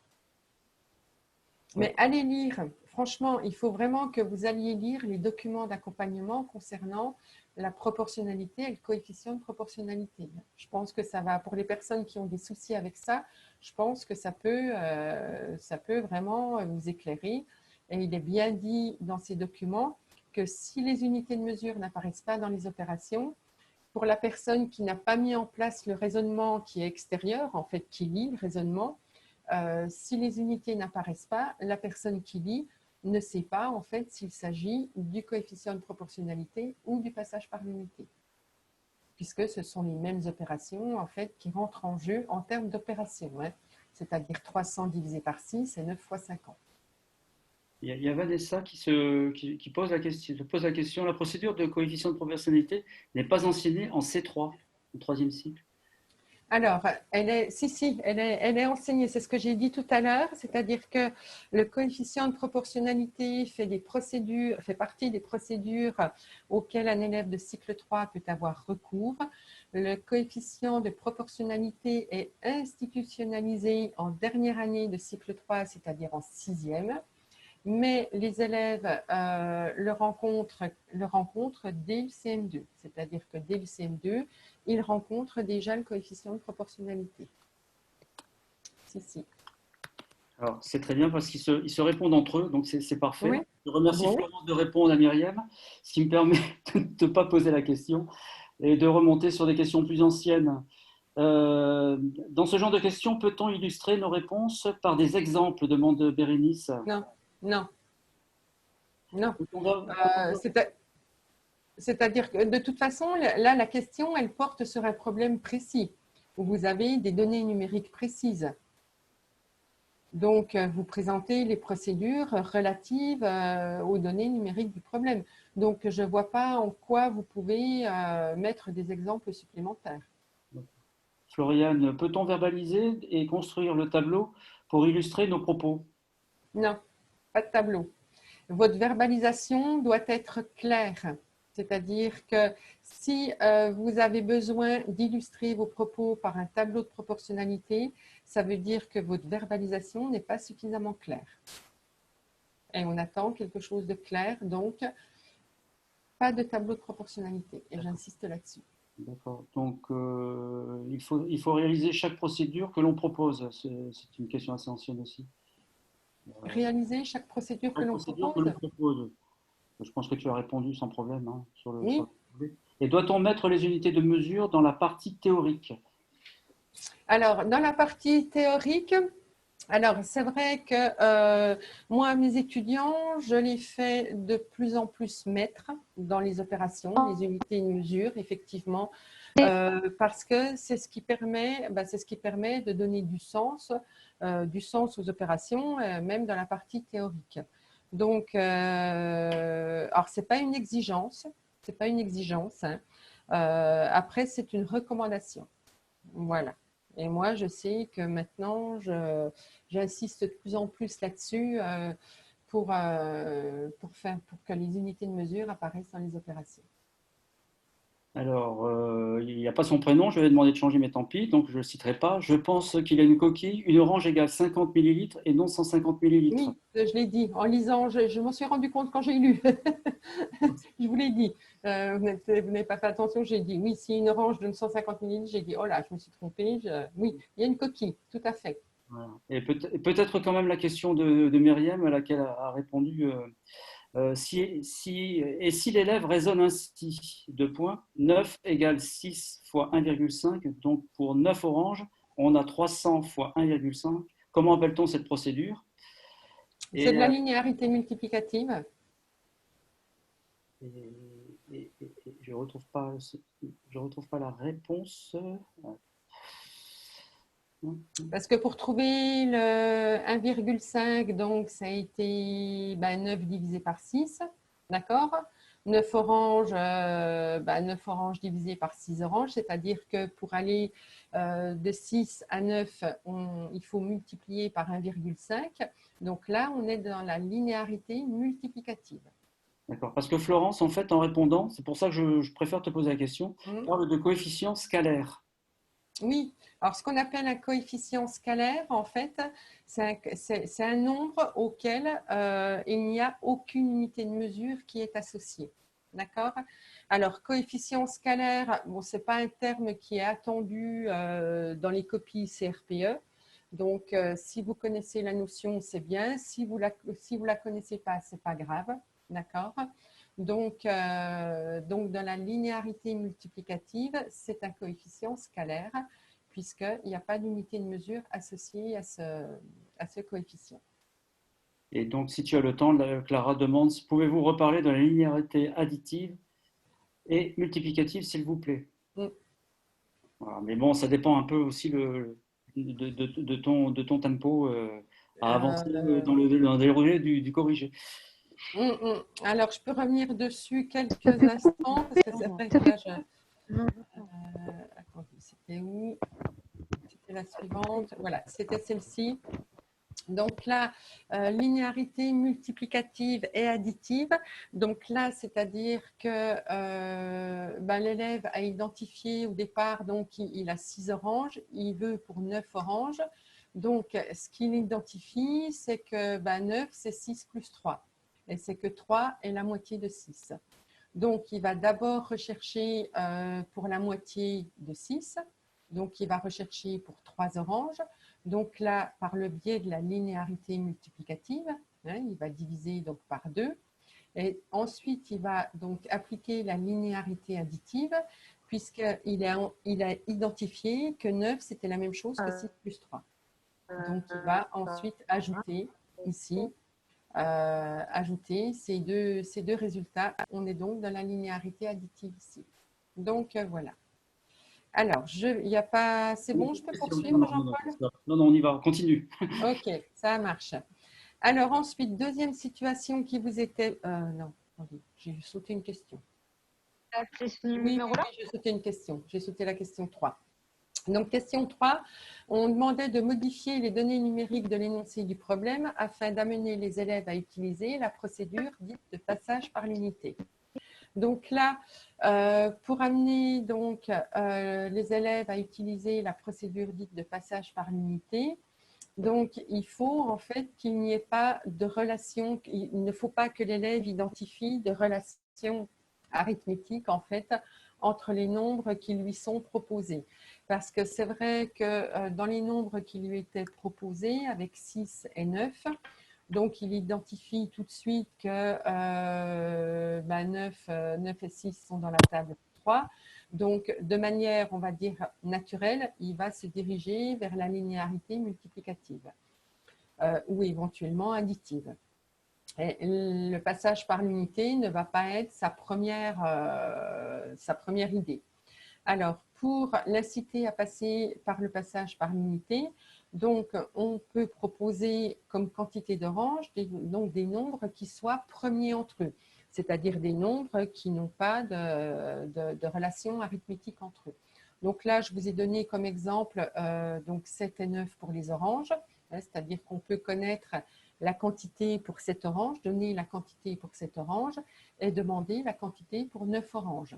Mais allez lire, franchement, il faut vraiment que vous alliez lire les documents d'accompagnement concernant la proportionnalité et le coefficient de proportionnalité. Je pense que ça va, pour les personnes qui ont des soucis avec ça, je pense que ça peut vraiment vous éclairer. Et il est bien dit dans ces documents que si les unités de mesure n'apparaissent pas dans les opérations, pour la personne qui n'a pas mis en place le raisonnement qui est extérieur, en fait qui lit le raisonnement, si les unités n'apparaissent pas, la personne qui lit ne sait pas en fait s'il s'agit du coefficient de proportionnalité ou du passage par l'unité, puisque ce sont les mêmes opérations en fait qui rentrent en jeu en termes d'opérations, hein. C'est-à-dire 300 divisé par 6 et 9 fois 50. Il y a Vanessa qui pose la question, la procédure de coefficient de proportionnalité n'est pas enseignée en C3, au troisième cycle. Alors, elle est enseignée, c'est ce que j'ai dit tout à l'heure, c'est-à-dire que le coefficient de proportionnalité fait partie des procédures auxquelles un élève de cycle 3 peut avoir recours. Le coefficient de proportionnalité est institutionnalisé en dernière année de cycle 3, c'est-à-dire en sixième, mais les élèves le rencontrent dès le CM2, c'est-à-dire que dès le CM2, ils rencontrent déjà le coefficient de proportionnalité. Si. Alors, c'est très bien parce ils se répondent entre eux, donc c'est parfait. Oui. Je remercie Bon. Florence de répondre à Myriam, ce qui me permet de ne pas poser la question et de remonter sur des questions plus anciennes. Dans ce genre de questions, peut-on illustrer nos réponses par des exemples, demande Bérénice. Non, non, non. On va- C'est-à-dire que de toute façon, là, la question, elle porte sur un problème précis, où vous avez des données numériques précises. Donc, vous présentez les procédures relatives aux données numériques du problème. Donc, je ne vois pas en quoi vous pouvez mettre des exemples supplémentaires. Floriane, peut-on verbaliser et construire le tableau pour illustrer nos propos? Non, pas de tableau. Votre verbalisation doit être claire. C'est-à-dire que si vous avez besoin d'illustrer vos propos par un tableau de proportionnalité, ça veut dire que votre verbalisation n'est pas suffisamment claire. Et on attend quelque chose de clair, donc pas de tableau de proportionnalité. Et j'insiste là-dessus. D'accord. Donc, il faut réaliser chaque procédure que l'on propose. C'est une question assez ancienne aussi. Réaliser chaque procédure que Chaque l'on procédure que l'on propose. propose. Je pense que tu as répondu sans problème, hein, sur Oui. le. Et doit-on mettre les unités de mesure dans la partie théorique? Alors, dans la partie théorique, alors c'est vrai que moi, mes étudiants, je les fais de plus en plus mettre dans les opérations, les unités de mesure, effectivement, parce que c'est ce qui permet, de donner du sens aux opérations, même dans la partie théorique. Donc, alors c'est pas une exigence, hein. Après, c'est une recommandation. Voilà. Et moi, je sais que maintenant, j'insiste de plus en plus là-dessus pour que les unités de mesure apparaissent dans les opérations. Alors, il n'y a pas son prénom, je vais demander de changer, mais tant pis, donc je ne le citerai pas. Je pense qu'il a une coquille, une orange égale 50 millilitres et non 150 millilitres. Oui, je l'ai dit. En lisant, je m'en suis rendu compte quand j'ai lu. Je vous l'ai dit. Vous n'avez pas fait attention, j'ai dit oui, si une orange donne 150 millilitres, j'ai dit oh là, je me suis trompée. Oui, il y a une coquille, tout à fait. Voilà. Et peut-être quand même la question de Myriam à laquelle a répondu si l'élève raisonne ainsi, 2 points, 9 égale 6 fois 1,5, donc pour 9 oranges, on a 300 fois 1,5. Comment appelle-t-on cette procédure? C'est Et, de la linéarité multiplicative. je retrouve pas la réponse. Parce que pour trouver le 1,5, donc ça a été 9 divisé par 6, d'accord? 9 oranges, 9 oranges divisé par 6 oranges, c'est-à-dire que pour aller de 6 à 9, il faut multiplier par 1,5. Donc là, on est dans la linéarité multiplicative. D'accord. Parce que Florence, en fait, en répondant, c'est pour ça que je préfère te poser la question, parle de coefficient scalaire. Oui, alors ce qu'on appelle un coefficient scalaire, en fait, c'est un nombre auquel il n'y a aucune unité de mesure qui est associée. D'accord? Alors, coefficient scalaire, bon, ce n'est pas un terme qui est attendu dans les copies CRPE. Donc, si vous connaissez la notion, c'est bien. Si vous la connaissez pas, ce n'est pas grave. D'accord? Donc, dans la linéarité multiplicative, c'est un coefficient scalaire puisqu'il n'y a pas d'unité de mesure associée à ce coefficient. Et donc, si tu as le temps, Clara demande, pouvez-vous reparler de la linéarité additive et multiplicative, s'il vous plaît? Mm. Voilà. Mais bon, ça dépend un peu aussi de ton tempo à avancer Euh, dans le déroulé du corrigé. Alors, je peux revenir dessus quelques instants, parce que c'est vrai que là, attendez, c'était où? C'était la suivante. Voilà, c'était celle-ci. Donc là, linéarité multiplicative et additive. Donc là, c'est-à-dire que l'élève a identifié au départ, donc il a 6 oranges, il veut pour 9 oranges. Donc, ce qu'il identifie, c'est que 9, c'est 6 plus 3. Et c'est que 3 est la moitié de 6. Donc, il va d'abord rechercher pour la moitié de 6. Donc, il va rechercher pour 3 oranges. Donc là, par le biais de la linéarité multiplicative, il va diviser donc par 2. Et ensuite, il va donc appliquer la linéarité additive, puisqu'il a identifié que 9, c'était la même chose que 6 plus 3. Donc, il va ensuite ajouter ici, ajouter ces deux résultats. On est donc dans la linéarité additive ici. Donc, voilà. Alors, il n'y a pas… C'est bon, je peux poursuivre, Jean-Paul? Non, on y va, continue. Ok, ça marche. Alors ensuite, deuxième situation qui vous était… non, attendez, j'ai sauté une question. C'est ce Oui, numéro-là? j'ai sauté une question. J'ai sauté la question 3. Donc, question 3, on demandait de modifier les données numériques de l'énoncé du problème afin d'amener les élèves à utiliser la procédure dite de passage par l'unité. Donc là, pour amener donc, les élèves à utiliser la procédure dite de passage par l'unité, donc il faut en fait qu'il n'y ait pas de relation, il ne faut pas que l'élève identifie de relation arithmétique en fait entre les nombres qui lui sont proposés. Parce que c'est vrai que dans les nombres qui lui étaient proposés avec 6 et 9, donc, il identifie tout de suite que 9 et 6 sont dans la table 3. Donc, de manière, on va dire, naturelle, il va se diriger vers la linéarité multiplicative ou éventuellement additive. Et le passage par l'unité ne va pas être sa première idée. Alors, pour l'inciter à passer par le passage par l'unité, donc on peut proposer comme quantité d'oranges donc des nombres qui soient premiers entre eux, c'est-à-dire des nombres qui n'ont pas de relation arithmétique entre eux. Donc là, je vous ai donné comme exemple donc 7 et 9 pour les oranges, c'est-à-dire qu'on peut connaître la quantité pour 7 oranges, donner la quantité pour 7 oranges et demander la quantité pour 9 oranges.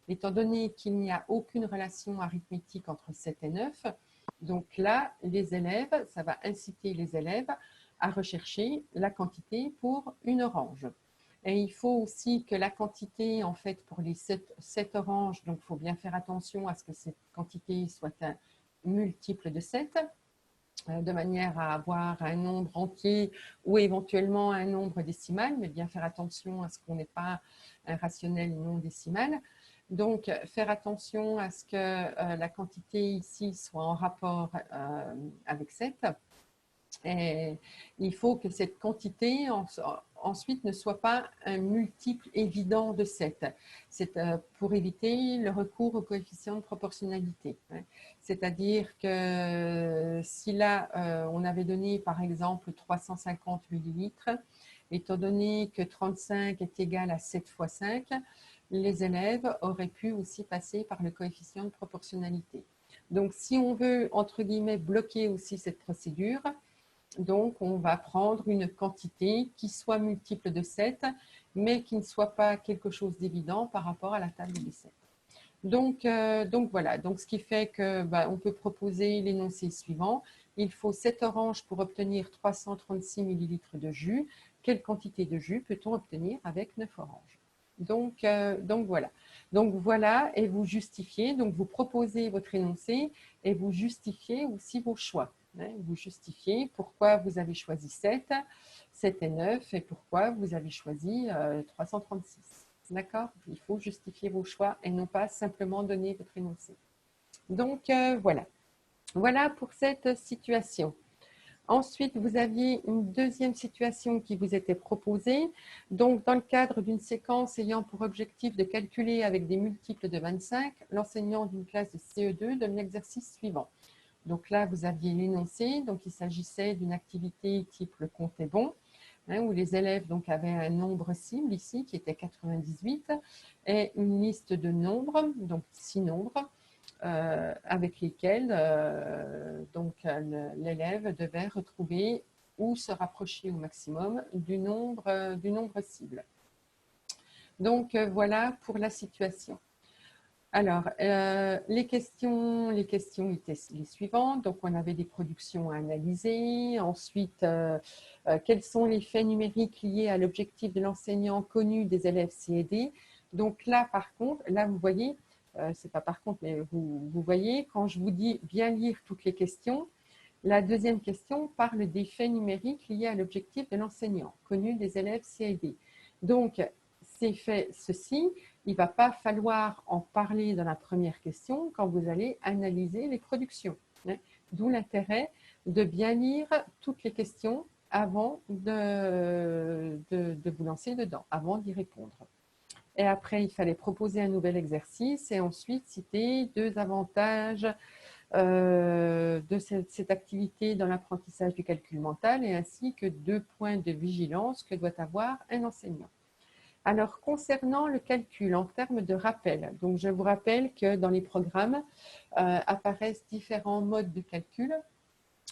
Étant donné qu'il n'y a aucune relation arithmétique entre 7 et 9, donc là, les élèves, ça va inciter les élèves à rechercher la quantité pour une orange. Et il faut aussi que la quantité, en fait, pour les 7 oranges, donc il faut bien faire attention à ce que cette quantité soit un multiple de 7, de manière à avoir un nombre entier ou éventuellement un nombre décimal, mais bien faire attention à ce qu'on n'ait pas un rationnel non décimal. Donc, faire attention à ce que la quantité ici soit en rapport avec 7. Et il faut que cette quantité ensuite ne soit pas un multiple évident de 7. C'est pour éviter le recours au coefficient de proportionnalité. C'est-à-dire que si là, on avait donné par exemple 350 millilitres, étant donné que 35 est égal à 7 fois 5, les élèves auraient pu aussi passer par le coefficient de proportionnalité. Donc, si on veut, entre guillemets, bloquer aussi cette procédure, donc on va prendre une quantité qui soit multiple de 7, mais qui ne soit pas quelque chose d'évident par rapport à la table des 7. Donc voilà, donc ce qui fait que on peut proposer l'énoncé suivant. Il faut 7 oranges pour obtenir 336 millilitres de jus. Quelle quantité de jus peut-on obtenir avec 9 oranges? Donc voilà. Donc voilà, et vous justifiez, donc vous proposez votre énoncé et vous justifiez aussi vos choix. Vous justifiez pourquoi vous avez choisi 7, 7 et 9 et pourquoi vous avez choisi 336. D'accord? Il faut justifier vos choix et non pas simplement donner votre énoncé. Donc voilà. Voilà pour cette situation. Ensuite, vous aviez une deuxième situation qui vous était proposée. Donc, dans le cadre d'une séquence ayant pour objectif de calculer avec des multiples de 25, l'enseignant d'une classe de CE2 donne l'exercice suivant. Donc là, vous aviez l'énoncé. Donc, il s'agissait d'une activité type le compte est bon, hein, où les élèves donc, avaient un nombre cible ici qui était 98 et une liste de nombres, donc 6 nombres, avec lesquels l'élève devait retrouver ou se rapprocher au maximum du nombre cible. Donc voilà pour la situation. Alors, les questions étaient les suivantes. Donc, on avait des productions à analyser. Ensuite, quels sont les faits numériques liés à l'objectif de l'enseignant connu des élèves C&D? Donc là, par contre, là, vous voyez, c'est pas par contre, mais vous voyez, quand je vous dis bien lire toutes les questions, la deuxième question parle des faits numériques liés à l'objectif de l'enseignant connu des élèves C&D. Donc, ces faits, ceci, il ne va pas falloir en parler dans la première question quand vous allez analyser les productions. Hein. D'où l'intérêt de bien lire toutes les questions avant de vous lancer dedans, avant d'y répondre. Et après, il fallait proposer un nouvel exercice et ensuite citer 2 avantages de cette activité dans l'apprentissage du calcul mental et ainsi que 2 points de vigilance que doit avoir un enseignant. Alors, concernant le calcul en termes de rappel, donc je vous rappelle que dans les programmes apparaissent différents modes de calcul.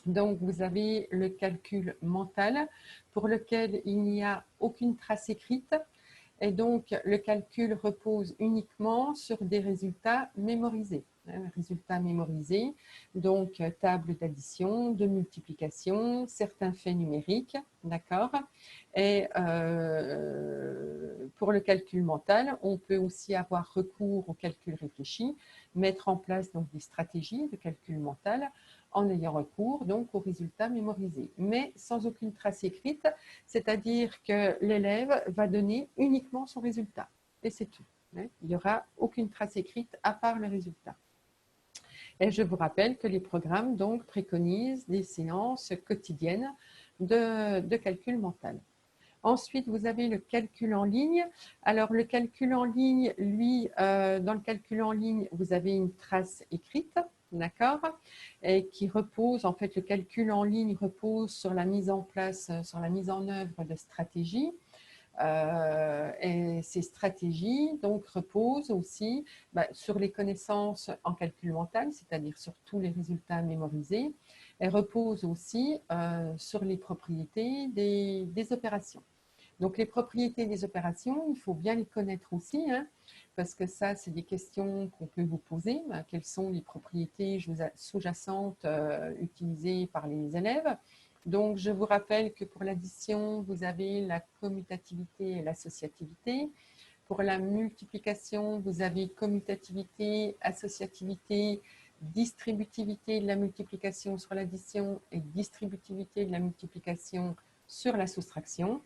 Donc, vous avez le calcul mental pour lequel il n'y a aucune trace écrite. Et donc, le calcul repose uniquement sur des résultats mémorisés. Résultats mémorisés, donc table d'addition, de multiplication, certains faits numériques, d'accord. Et pour le calcul mental, on peut aussi avoir recours au calcul réfléchi, mettre en place donc des stratégies de calcul mental en ayant recours donc aux résultats mémorisés, mais sans aucune trace écrite, c'est-à-dire que l'élève va donner uniquement son résultat et c'est tout. Il n'y aura aucune trace écrite à part le résultat. Et je vous rappelle que les programmes donc préconisent des séances quotidiennes de calcul mental. Ensuite, vous avez le calcul en ligne. Alors, le calcul en ligne, lui, dans le calcul en ligne, vous avez une trace écrite, d'accord, et qui repose, en fait, le calcul en ligne repose sur la mise en place, sur la mise en œuvre de stratégies. Et ces stratégies donc reposent aussi sur les connaissances en calcul mental, c'est-à-dire sur tous les résultats mémorisés. Elles reposent aussi sur les propriétés des opérations. Donc, les propriétés des opérations, il faut bien les connaître aussi, hein, parce que ça, c'est des questions qu'on peut vous poser. Quelles sont les propriétés sous-jacentes utilisées par les élèves? Donc, je vous rappelle que pour l'addition, vous avez la commutativité et l'associativité. Pour la multiplication, vous avez commutativité, associativité, distributivité de la multiplication sur l'addition et distributivité de la multiplication sur la soustraction.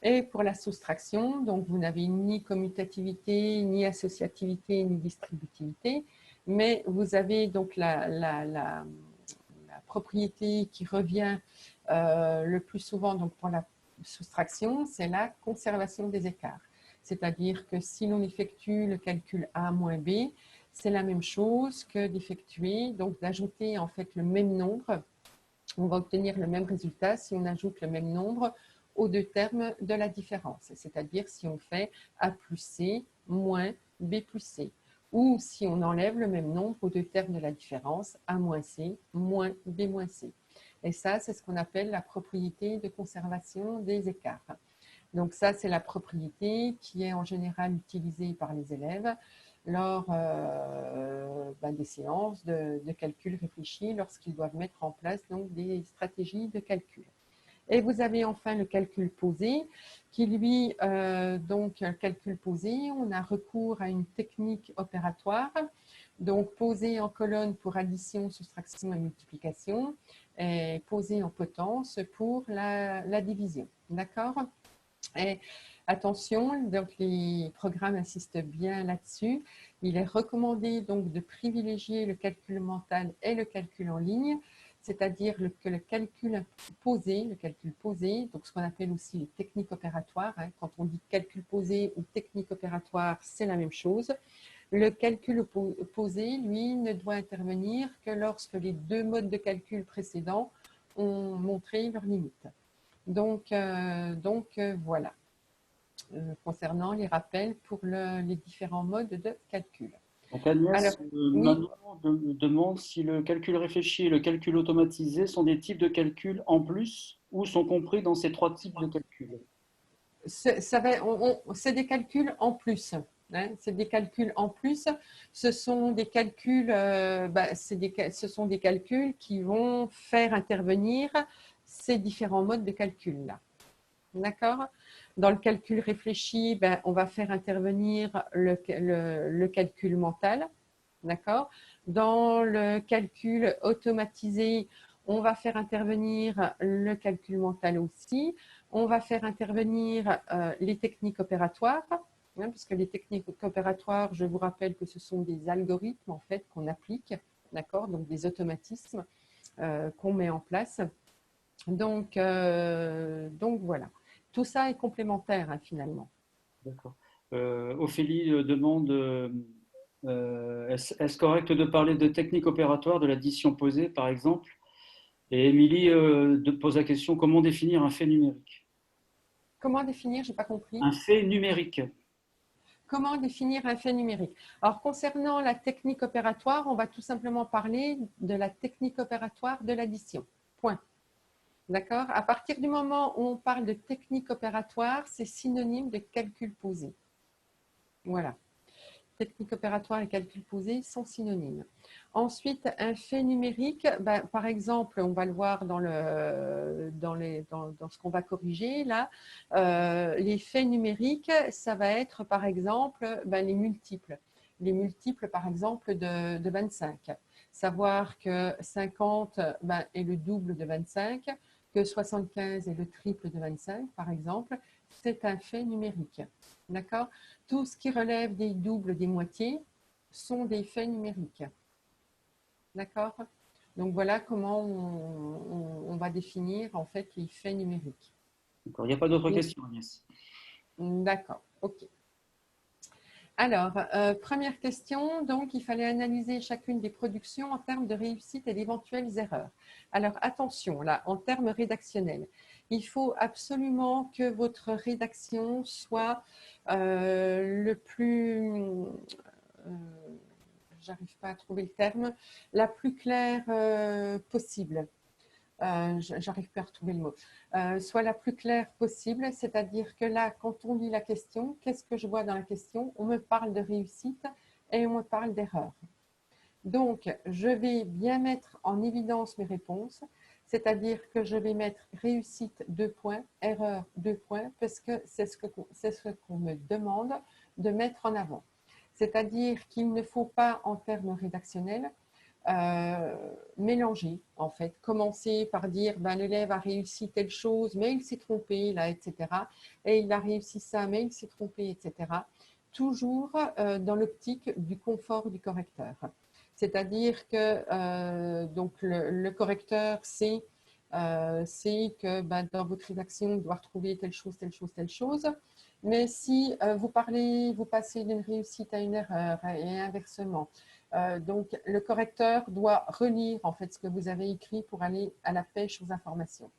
Et pour la soustraction, donc vous n'avez ni commutativité, ni associativité, ni distributivité, mais vous avez donc la propriété qui revient le plus souvent donc pour la soustraction, c'est la conservation des écarts. C'est-à-dire que si l'on effectue le calcul A moins B, c'est la même chose que d'effectuer, donc d'ajouter en fait le même nombre. On va obtenir le même résultat si on ajoute le même nombre aux 2 termes de la différence. C'est-à-dire si on fait A plus C moins B plus C. Ou si on enlève le même nombre aux 2 termes de la différence, A moins C moins B moins C. Et ça, c'est ce qu'on appelle la propriété de conservation des écarts. Donc ça, c'est la propriété qui est en général utilisée par les élèves lors des séances de calcul réfléchi, lorsqu'ils doivent mettre en place donc, des stratégies de calcul. Et vous avez enfin le calcul posé, qui lui, donc un calcul posé, on a recours à une technique opératoire, donc posé en colonne pour addition, soustraction et multiplication, et posé en potence pour la division. D'accord? Et attention, donc les programmes insistent bien là-dessus. Il est recommandé donc de privilégier le calcul mental et le calcul en ligne c'est-à-dire que le calcul posé, donc ce qu'on appelle aussi les techniques opératoires, hein, quand on dit calcul posé ou technique opératoire, c'est la même chose. Le calcul posé, lui, ne doit intervenir que lorsque les deux modes de calcul précédents ont montré leurs limites. Donc voilà, concernant les rappels pour les différents modes de calcul. Donc Agnès, Alors, oui, Manon demande si le calcul réfléchi et le calcul automatisé sont des types de calcul en plus ou sont compris dans ces trois types de calculs. c'est des calculs en plus. Hein, c'est des calculs en plus. Ce sont des calculs, ce sont des calculs qui vont faire intervenir ces différents modes de calcul-là. D'accord? Dans le calcul réfléchi, ben, on va faire intervenir le calcul mental. D'accord? Dans le calcul automatisé, on va faire intervenir le calcul mental aussi. On va faire intervenir les techniques opératoires, hein, parce que les techniques opératoires, je vous rappelle que ce sont des algorithmes en fait qu'on applique, d'accord? Donc des automatismes qu'on met en place. Donc voilà. Tout ça est complémentaire hein, finalement. D'accord. Ophélie demande est-ce correct de parler de technique opératoire de l'addition posée, par exemple? Et Émilie pose la question comment définir un fait numérique? Comment définir? J'ai pas compris. Un fait numérique. Comment définir un fait numérique? Alors, concernant la technique opératoire, on va tout simplement parler de la technique opératoire de l'addition. Point. D'accord? À partir du moment où on parle de technique opératoire, c'est synonyme de calcul posé. Voilà. Technique opératoire et calcul posé sont synonymes. Ensuite, un fait numérique, ben, par exemple, on va le voir dans ce qu'on va corriger là, les faits numériques, ça va être par exemple ben, les multiples. Les multiples par exemple de 25. Savoir que 50 ben, est le double de 25, que 75 est le triple de 25 par exemple, c'est un fait numérique. D'accord? Tout ce qui relève des doubles, des moitiés, sont des faits numériques. D'accord? Donc voilà comment on va définir en fait les faits numériques. Il n'y a pas d'autres questions, Agnès. D'accord, ok. Alors, première question, donc il fallait analyser chacune des productions en termes de réussite et d'éventuelles erreurs. Alors attention, là, en termes rédactionnels, il faut absolument que votre rédaction soit le plus, j'arrive pas à trouver le terme, la plus claire possible. J'arrive plus à retrouver le mot, soit la plus claire possible, c'est-à-dire que là, quand on lit la question, qu'est-ce que je vois dans la question? On me parle de réussite et on me parle d'erreur. Donc, je vais bien mettre en évidence mes réponses, c'est-à-dire que je vais mettre réussite 2 points, erreur 2 points, parce que c'est ce qu'on me demande de mettre en avant. C'est-à-dire qu'il ne faut pas, en termes rédactionnels, mélanger en fait, commencer par dire ben, l'élève a réussi telle chose mais il s'est trompé là, etc. Et il a réussi ça mais il s'est trompé, etc. Toujours dans l'optique du confort du correcteur. C'est-à-dire que donc le correcteur c'est que ben, dans votre rédaction, il doit retrouver telle chose, telle chose, telle chose. Mais si vous passez d'une réussite à une erreur et inversement, donc, le correcteur doit relire en fait ce que vous avez écrit pour aller à la pêche aux informations.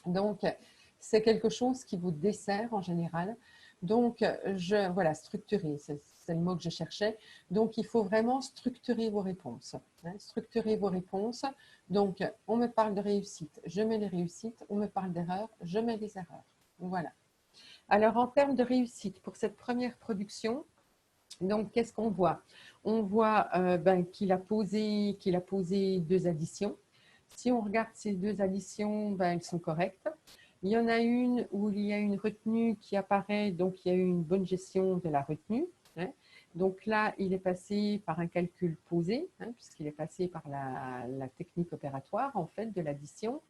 Donc, c'est quelque chose qui vous dessert en général. Donc, voilà, structurer, c'est le mot que je cherchais. Donc, il faut vraiment structurer vos réponses. Hein, structurer vos réponses. Donc, on me parle de réussite, je mets les réussites. On me parle d'erreurs, je mets les erreurs. Voilà. Alors, en termes de réussite, pour cette première production, donc, qu'est-ce qu'on voit? On voit ben, qu'il a posé 2 additions. Si on regarde ces 2 additions, ben, elles sont correctes. Il y en a une où il y a une retenue qui apparaît, donc il y a eu une bonne gestion de la retenue. Hein. Donc là, il est passé par un calcul posé, hein, puisqu'il est passé par la technique opératoire en fait de l'addition.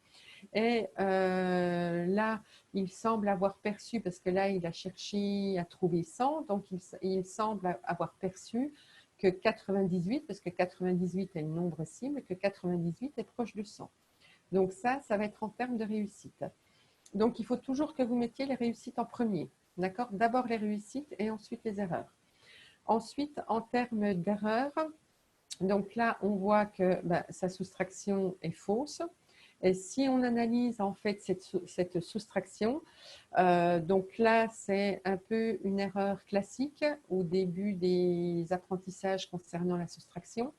Et là, il semble avoir perçu, parce que là, il a cherché à trouver 100, donc il semble avoir perçu que 98, parce que 98 est le nombre cible, que 98 est proche de 100. Donc ça va être en termes de réussite. Donc il faut toujours que vous mettiez les réussites en premier. D'accord? D'abord les réussites et ensuite les erreurs. Ensuite, en termes d'erreurs, donc là, on voit que sa soustraction est fausse. Et si on analyse en fait cette soustraction, donc là, c'est un peu une erreur classique au début des apprentissages concernant la soustraction.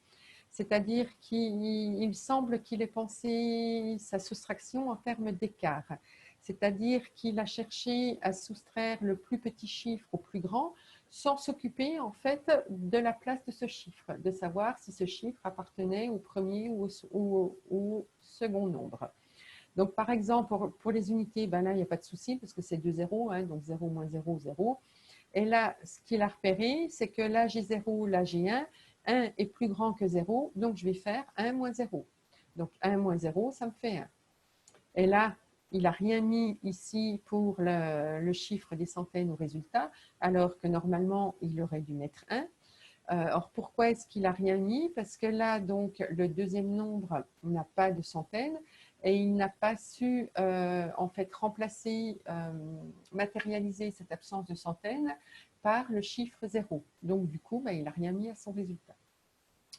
C'est-à-dire qu'il semble qu'il ait pensé sa soustraction en termes d'écart. C'est-à-dire qu'il a cherché à soustraire le plus petit chiffre au plus grand sans s'occuper en fait de la place de ce chiffre, de savoir si ce chiffre appartenait au premier ou au second nombre. Donc par exemple, pour les unités, là il n'y a pas de souci parce que c'est 2 zéros, donc 0 moins 0, 0. Et là, ce qu'il a repéré, c'est que là j'ai 0, là j'ai 1. 1 est plus grand que 0, donc je vais faire 1 moins 0. Donc 1 moins 0, ça me fait 1. Et là, il n'a rien mis ici pour le chiffre des centaines au résultat, alors que normalement, il aurait dû mettre 1. Or, pourquoi est-ce qu'il n'a rien mis? Parce que là, donc, le deuxième nombre n'a pas de centaines et il n'a pas su, en fait, remplacer, matérialiser cette absence de centaines par le chiffre 0. Donc, du coup, il n'a rien mis à son résultat.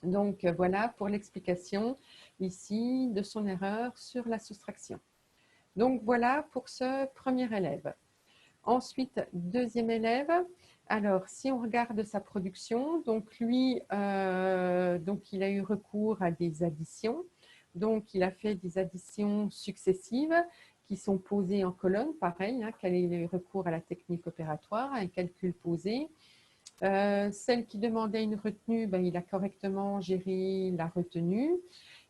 Donc, voilà pour l'explication ici de son erreur sur la soustraction. Donc, voilà pour ce premier élève. Ensuite, deuxième élève. Alors, si on regarde sa production, donc lui, donc il a eu recours à des additions. Donc, il a fait des additions successives qui sont posées en colonne, pareil, qu'elle ait eu recours à la technique opératoire, un calcul posé. Celle qui demandait une retenue, il a correctement géré la retenue.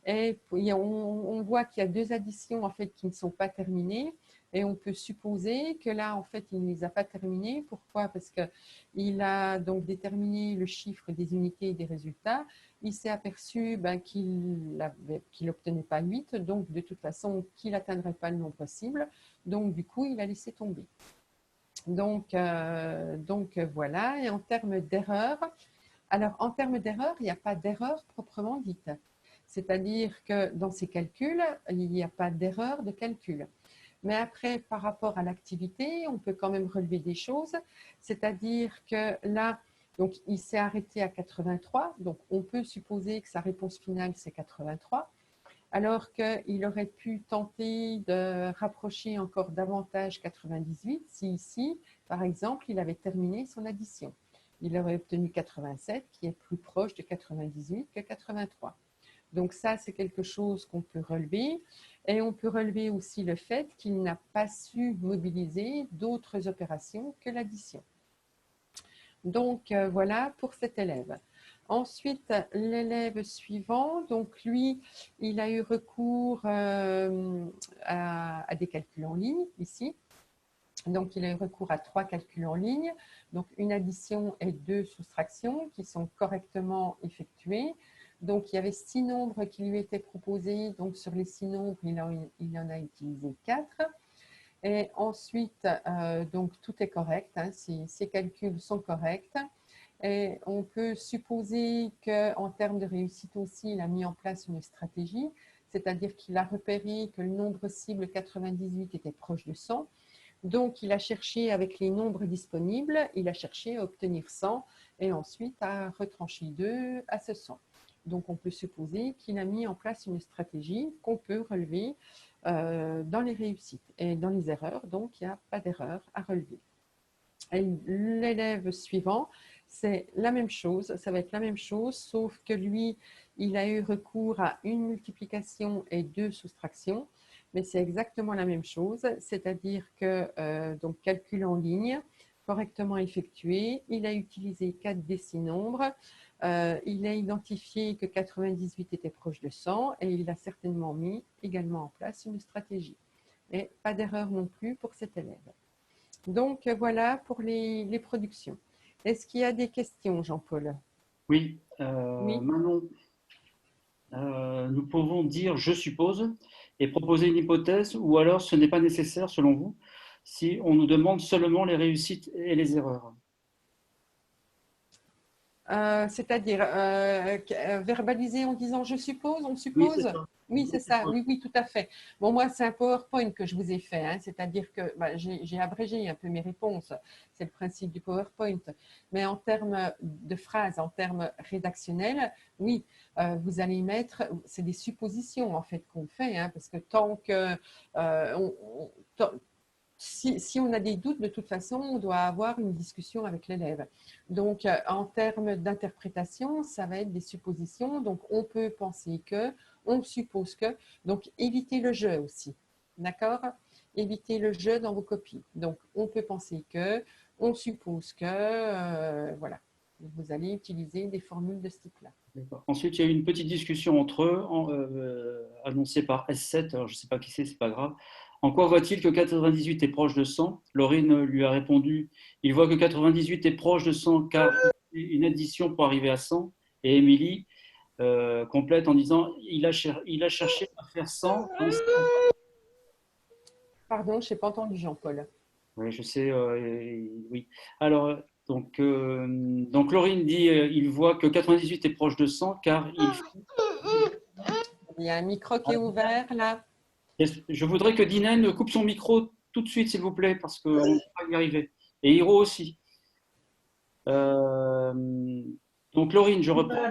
Et on voit qu'il y a deux additions en fait qui ne sont pas terminées. Et on peut supposer que là, en fait, il ne les a pas terminées. Pourquoi? Parce qu'il a donc déterminé le chiffre des unités et des résultats. Il s'est aperçu qu'il n'obtenait pas 8, donc de toute façon, qu'il n'atteindrait pas le nombre cible. Donc, du coup, il a laissé tomber. Donc voilà. Et en termes d'erreur, alors en termes d'erreur, il n'y a pas d'erreur proprement dite. C'est-à-dire que dans ces calculs, il n'y a pas d'erreur de calcul. Mais après, par rapport à l'activité, on peut quand même relever des choses. C'est-à-dire que là, donc, il s'est arrêté à 83. Donc, on peut supposer que sa réponse finale, c'est 83. Alors qu'il aurait pu tenter de rapprocher encore davantage 98 si ici, par exemple, il avait terminé son addition. Il aurait obtenu 87, qui est plus proche de 98 que 83. Donc ça, c'est quelque chose qu'on peut relever. Et on peut relever aussi le fait qu'il n'a pas su mobiliser d'autres opérations que l'addition. Donc voilà pour cet élève. Ensuite, l'élève suivant, donc lui, il a eu recours à des calculs en ligne, ici. Donc, il a eu recours à 3 calculs en ligne, donc une addition et 2 soustractions qui sont correctement effectuées. Donc, il y avait 6 nombres qui lui étaient proposés. Donc, sur les 6 nombres, il en a utilisé 4. Et ensuite, donc tout est correct, ces calculs sont corrects. Et on peut supposer qu'en termes de réussite aussi, il a mis en place une stratégie, c'est-à-dire qu'il a repéré que le nombre cible 98 était proche de 100. Donc, il a cherché avec les nombres disponibles, il a cherché à obtenir 100 et ensuite à retrancher 2 à ce 100. Donc, on peut supposer qu'il a mis en place une stratégie qu'on peut relever dans les réussites. Et dans les erreurs, donc, il n'y a pas d'erreur à relever. L'élève suivant, c'est la même chose, ça va être la même chose, sauf que lui, il a eu recours à une multiplication et 2 soustractions, mais c'est exactement la même chose, c'est-à-dire que, donc, calcul en ligne, correctement effectué, il a utilisé 4 des 6 nombres, il a identifié que 98 était proche de 100 et il a certainement mis également en place une stratégie. Et pas d'erreur non plus pour cet élève. Donc, voilà pour les productions. Est-ce qu'il y a des questions, Jean-Paul? Oui, Oui. Manon, nous pouvons dire « je suppose » et proposer une hypothèse, ou alors ce n'est pas nécessaire selon vous, si on nous demande seulement les réussites et les erreurs. C'est-à-dire verbaliser en disant je suppose, on Oui, suppose. c'est ça. Oui, c'est ça. Oui, oui, tout à fait. Bon, moi, c'est un PowerPoint que je vous ai fait, hein, c'est-à-dire que j'ai abrégé un peu mes réponses. C'est le principe du PowerPoint. Mais en termes de phrases, en termes rédactionnels, oui, vous allez mettre, c'est des suppositions en fait qu'on fait, hein, parce que tant que si on a des doutes, de toute façon, on doit avoir une discussion avec l'élève. Donc, en termes d'interprétation, ça va être des suppositions. Donc, on peut penser que, on suppose que. Donc, évitez le jeu aussi. D'accord? Évitez le jeu dans vos copies. Donc, on peut penser que, on suppose que, voilà. Vous allez utiliser des formules de ce type-là. Ensuite, il y a eu une petite discussion entre eux, annoncée par S7, alors je ne sais pas qui c'est pas grave. En quoi voit-il que 98 est proche de 100? Laurine lui a répondu, il voit que 98 est proche de 100 car il fait une addition pour arriver à 100. Et Émilie complète en disant, il a cherché à faire 100 dans ses... Pardon, je n'ai pas entendu Jean-Paul. Oui, je sais, oui. Alors, donc Laurine dit, il voit que 98 est proche de 100 car il Il y a un micro qui est ouvert là. Je voudrais que Dinan coupe son micro tout de suite, s'il vous plaît, parce qu'on ne peut pas y arriver. Et Hiro aussi. Euh, donc, Laurine, je reprends.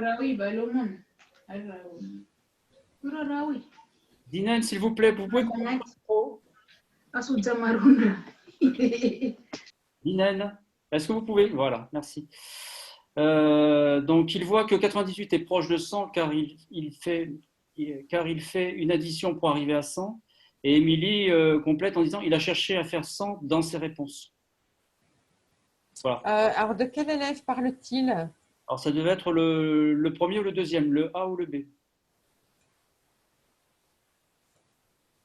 Dinan, s'il vous plaît, vous pouvez couper son micro. Dinan, est-ce que vous pouvez? Voilà, merci. Donc, il voit que 98 est proche de 100 car il fait une addition pour arriver à 100. Et Émilie complète en disant il a cherché à faire 100 dans ses réponses. Voilà. Alors, de quel élève parle-t-il? Alors, ça devait être le premier ou le deuxième, le A ou le B.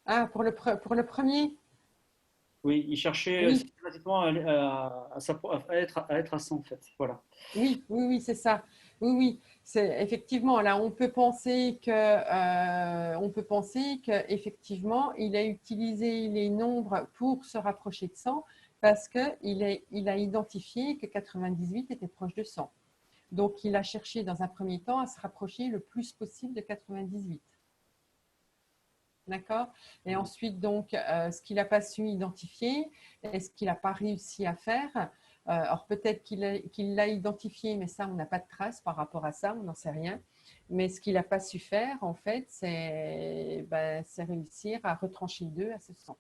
Ah, pour le premier? Oui, il cherchait Oui, systématiquement à être à 100, en fait. Voilà. oui, oui, oui, c'est ça. Oui, oui, c'est effectivement là, on peut penser que effectivement, il a utilisé les nombres pour se rapprocher de 100 parce qu'il a identifié que 98 était proche de 100. Donc, il a cherché dans un premier temps à se rapprocher le plus possible de 98. D'accord? Et ensuite, donc, ce qu'il n'a pas su identifier et ce qu'il n'a pas réussi à faire, alors peut-être qu'il l'a identifié, mais ça, on n'a pas de trace par rapport à ça, on n'en sait rien. Mais ce qu'il n'a pas su faire, en fait, c'est réussir à retrancher le 2 à ce 100.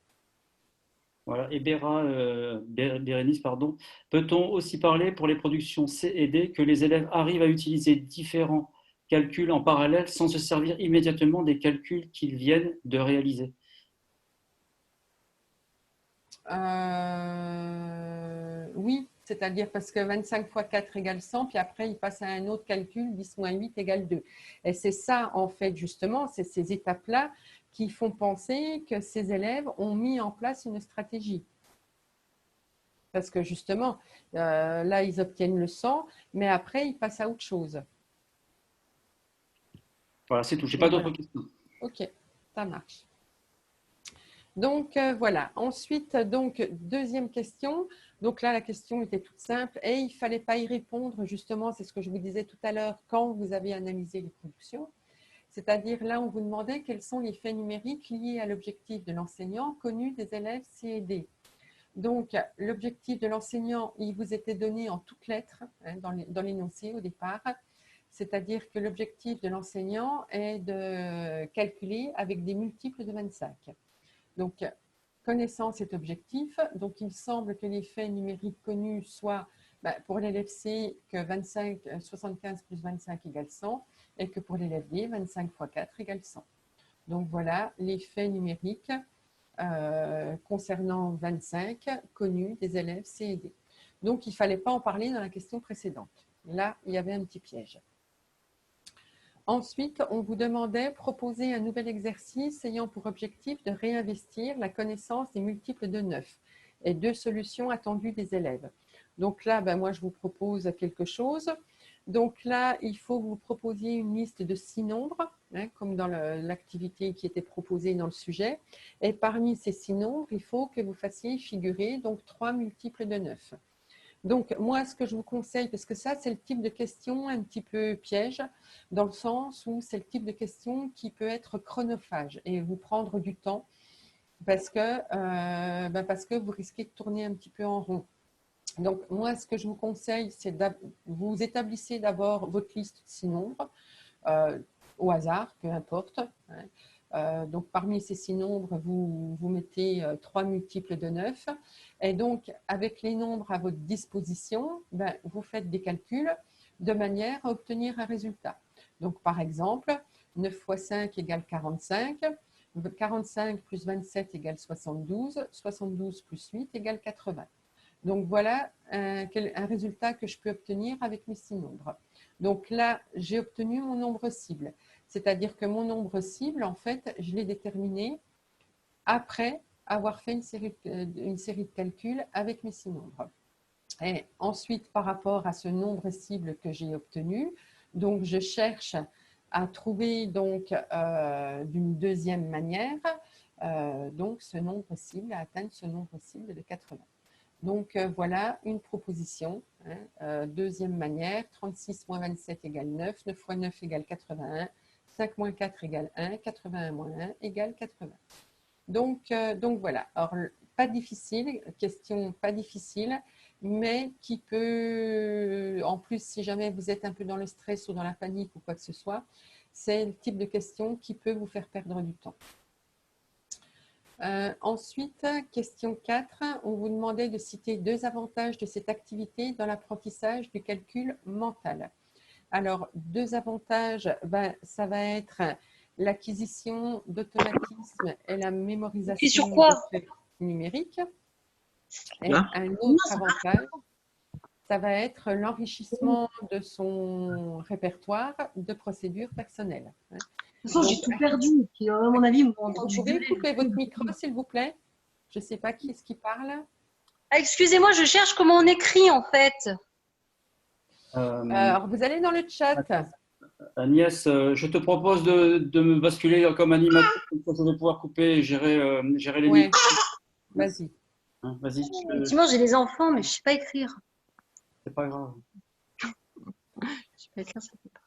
Voilà. Et Bérénice, pardon. Peut-on aussi parler pour les productions C et D que les élèves arrivent à utiliser différents calculs en parallèle sans se servir immédiatement des calculs qu'ils viennent de réaliser? Oui, c'est-à-dire parce que 25 fois 4 égale 100, puis après, il passe à un autre calcul, 10 moins 8 égale 2. Et c'est ça, en fait, justement, c'est ces étapes-là qui font penser que ces élèves ont mis en place une stratégie. Parce que justement, là, ils obtiennent le 100, mais après, ils passent à autre chose. Voilà, c'est tout. Je n'ai pas d'autres questions. Ok, ça marche. Donc, voilà. Ensuite, donc, deuxième question. Donc là, la question était toute simple et il ne fallait pas y répondre, justement, c'est ce que je vous disais tout à l'heure, quand vous avez analysé les productions. C'est-à-dire, là, on vous demandait quels sont les faits numériques liés à l'objectif de l'enseignant connu des élèves C et D. Donc, l'objectif de l'enseignant, il vous était donné en toutes lettres, hein, dans l'énoncé au départ. C'est-à-dire que l'objectif de l'enseignant est de calculer avec des multiples de 25. Donc, connaissant cet objectif, donc il semble que les faits numériques connus soient pour l'élève C que 75 plus 25 égale 100 et que pour l'élève D, 25 fois 4 égale 100. Donc voilà les faits numériques concernant 25 connus des élèves C et D. Donc il ne fallait pas en parler dans la question précédente. Là, il y avait un petit piège. Ensuite, on vous demandait de proposer un nouvel exercice ayant pour objectif de réinvestir la connaissance des multiples de 9 et 2 solutions attendues des élèves. Donc là, moi, je vous propose quelque chose. Donc là, il faut que vous proposiez une liste de 6 nombres, hein, comme dans l'activité qui était proposée dans le sujet. Et parmi ces 6 nombres, il faut que vous fassiez figurer donc 3 multiples de 9. Donc, moi, ce que je vous conseille, parce que ça, c'est le type de question un petit peu piège, dans le sens où c'est le type de question qui peut être chronophage et vous prendre du temps parce que vous risquez de tourner un petit peu en rond. Donc, moi, ce que je vous conseille, c'est vous établissez d'abord votre liste de 6 nombres au hasard, peu importe. Donc, parmi ces 6 nombres, vous mettez 3 multiples de 9. Et donc, avec les nombres à votre disposition, vous faites des calculs de manière à obtenir un résultat. Donc, par exemple, 9 fois 5 égale 45. 45 plus 27 égale 72. 72 plus 8 égale 80. Donc, voilà un résultat que je peux obtenir avec mes 6 nombres. Donc là, j'ai obtenu mon nombre cible. C'est-à-dire que mon nombre cible, en fait, je l'ai déterminé après avoir fait une série de calculs avec mes 6 nombres. Et ensuite, par rapport à ce nombre cible que j'ai obtenu, donc je cherche à trouver donc d'une deuxième manière donc ce nombre cible, à atteindre ce nombre cible de 80. Donc voilà une proposition. Deuxième manière, 36 moins 27 égale 9, 9 fois 9 égale 81, 5 moins 4 égale 1, 81 moins 1 égale 80. Donc voilà. Alors, pas difficile, question pas difficile, mais qui peut, en plus, si jamais vous êtes un peu dans le stress ou dans la panique ou quoi que ce soit, c'est le type de question qui peut vous faire perdre du temps. Ensuite, question 4, on vous demandait de citer 2 avantages de cette activité dans l'apprentissage du calcul mental. Alors, 2 avantages, ça va être l'acquisition d'automatisme et la mémorisation de faits numériques. Et un autre avantage, ça va être l'enrichissement de son répertoire de procédures personnelles. De toute façon, j'ai tout perdu. Puis, à mon avis, vous pouvez couper votre micro, s'il vous plaît? Je ne sais pas qui est-ce qui parle. Ah, excusez-moi, je cherche comment on écrit en fait. Alors, vous allez dans le chat. Agnès, je te propose de me basculer comme animateur, comme ça je vais pouvoir couper et gérer les micros. Vas-y. Hein, vas-y. Effectivement, j'ai des enfants, mais je ne sais pas écrire. C'est pas grave. Je sais pas écrire, ça fait pas.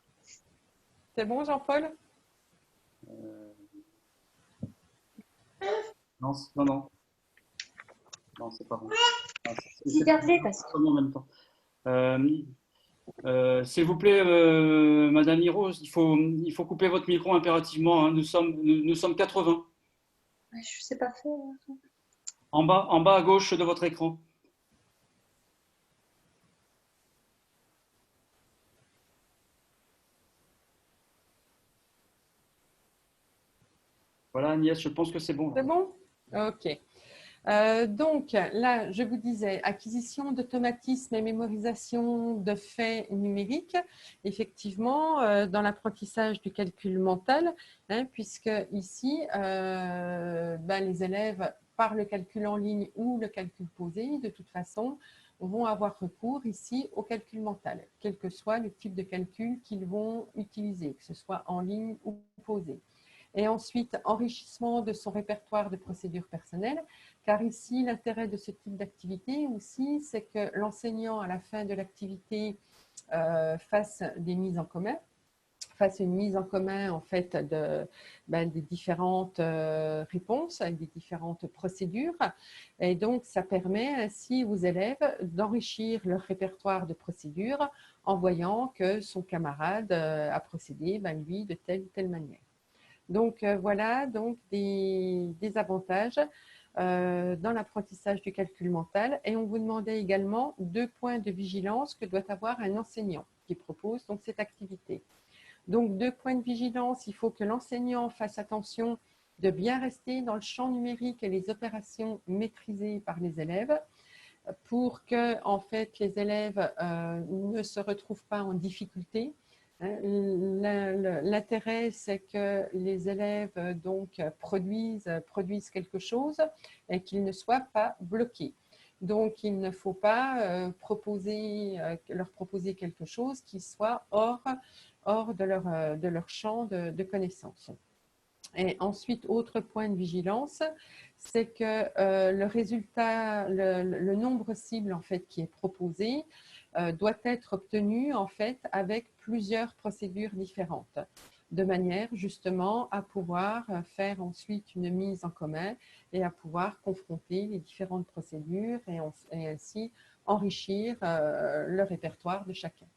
C'est bon, Jean-Paul? Non, non. Non, c'est pas bon. C'est perdu parce que. En même temps. S'il vous plaît, Madame Hirose, il faut couper votre micro impérativement. Hein. Nous sommes 80. Je ne sais pas faire. En bas à gauche de votre écran. Voilà, Agnès, je pense que c'est bon. C'est bon? Ok. Donc là, je vous disais, acquisition d'automatisme et mémorisation de faits numériques, effectivement, dans l'apprentissage du calcul mental, hein, puisque ici, les élèves, par le calcul en ligne ou le calcul posé, de toute façon, vont avoir recours ici au calcul mental, quel que soit le type de calcul qu'ils vont utiliser, que ce soit en ligne ou posé. Et ensuite, enrichissement de son répertoire de procédures personnelles, car ici, l'intérêt de ce type d'activité aussi, c'est que l'enseignant, à la fin de l'activité, fasse des mises en commun, fasse une mise en commun en fait des différentes réponses, avec des différentes procédures. Et donc, ça permet ainsi aux élèves d'enrichir leur répertoire de procédures en voyant que son camarade a procédé, lui, de telle ou telle manière. Donc, voilà donc des avantages dans l'apprentissage du calcul mental. Et on vous demandait également 2 points de vigilance que doit avoir un enseignant qui propose donc cette activité. Donc, 2 points de vigilance, il faut que l'enseignant fasse attention de bien rester dans le champ numérique et les opérations maîtrisées par les élèves pour que en fait, les élèves ne se retrouvent pas en difficulté. L'intérêt, c'est que les élèves donc, produisent quelque chose et qu'ils ne soient pas bloqués. Donc, il ne faut pas leur proposer quelque chose qui soit hors de leur champ de connaissances. Et ensuite, autre point de vigilance, c'est que le résultat, le nombre cible en fait qui est proposé doit être obtenu en fait avec plusieurs procédures différentes, de manière justement à pouvoir faire ensuite une mise en commun et à pouvoir confronter les différentes procédures et ainsi enrichir le répertoire de chacun.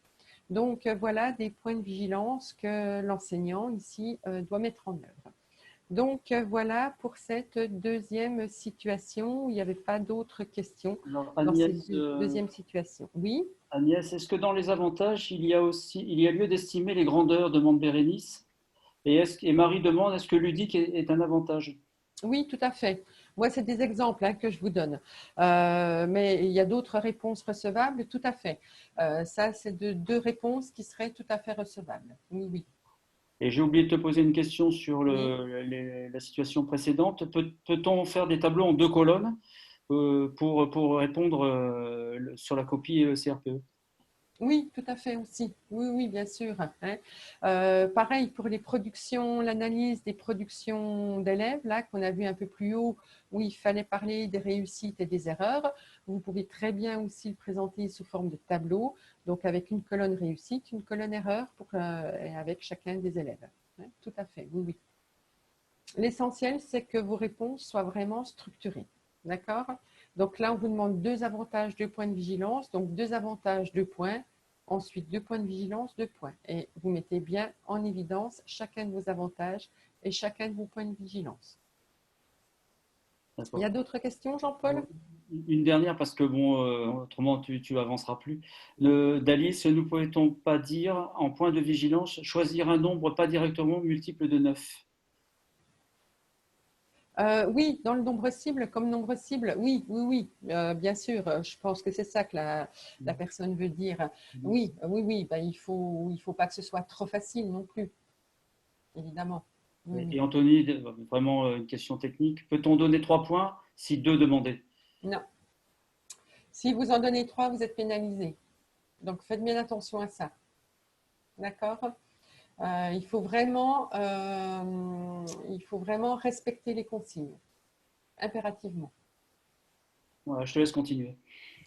Donc voilà des points de vigilance que l'enseignant ici doit mettre en œuvre. Donc voilà pour cette deuxième situation où il n'y avait pas d'autres questions Alors, dans cette Agnès, deuxième situation. Oui, Agnès, est-ce que dans les avantages, il y a lieu d'estimer les grandeurs, demande Bérénice. Et Marie demande, est-ce que ludique est un avantage? oui, tout à fait. Moi, c'est des exemples que je vous donne. Mais il y a d'autres réponses recevables, tout à fait. Ça, c'est deux réponses qui seraient tout à fait recevables. Oui, oui. Et j'ai oublié de te poser une question sur Oui. la situation précédente. Peut-on faire des tableaux en 2 colonnes pour répondre sur la copie CRPE? Oui, tout à fait aussi. Oui, oui, bien sûr. Hein. Pareil pour les productions, l'analyse des productions d'élèves, là, qu'on a vu un peu plus haut, où il fallait parler des réussites et des erreurs. Vous pouvez très bien aussi le présenter sous forme de tableau, donc avec une colonne réussite, une colonne erreur, et avec chacun des élèves. Hein. Tout à fait, oui, oui. L'essentiel, c'est que vos réponses soient vraiment structurées. D'accord? Donc là, on vous demande 2 avantages, 2 points de vigilance. Donc 2 avantages, 2 points. Ensuite, 2 points de vigilance, 2 points. Et vous mettez bien en évidence chacun de vos avantages et chacun de vos points de vigilance. Il y a D'accord. d'autres questions, Jean-Paul? Une dernière, parce que bon, autrement tu avanceras plus. D'Alice, ne pouvait-on pas dire, en point de vigilance, choisir un nombre pas directement multiple de 9? Oui, dans le nombre cible, comme nombre cible, oui, oui, oui, bien sûr. Je pense que c'est ça que la personne veut dire. Oui, oui, oui, ben, il faut pas que ce soit trop facile non plus, évidemment. Oui, oui. Et Anthony, vraiment une question technique. Peut-on donner 3 points si 2 demandés? Non. Si vous en donnez 3, vous êtes pénalisé. Donc faites bien attention à ça. D'accord? Il faut vraiment respecter les consignes, impérativement. Voilà, je te laisse continuer.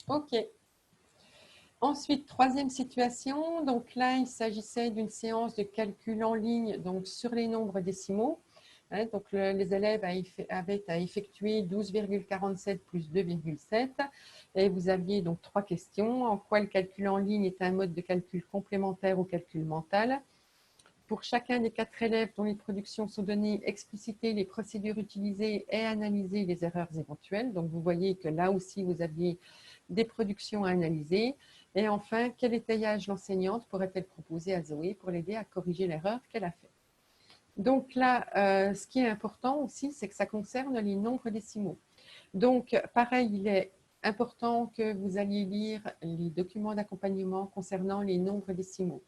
OK. Ensuite, troisième situation. Donc là, il s'agissait d'une séance de calcul en ligne donc sur les nombres décimaux. Hein, donc les élèves avaient à effectuer 12,47 plus 2,7 et vous aviez donc 3 questions. En quoi le calcul en ligne est un mode de calcul complémentaire au calcul mental? Pour chacun des 4 élèves dont les productions sont données, expliciter les procédures utilisées et analyser les erreurs éventuelles. Donc vous voyez que là aussi vous aviez des productions à analyser. Et enfin, quel étayage l'enseignante pourrait-elle proposer à Zoé pour l'aider à corriger l'erreur qu'elle a faite? Donc là, ce qui est important aussi, c'est que ça concerne les nombres décimaux. Donc, pareil, il est important que vous alliez lire les documents d'accompagnement concernant les nombres décimaux.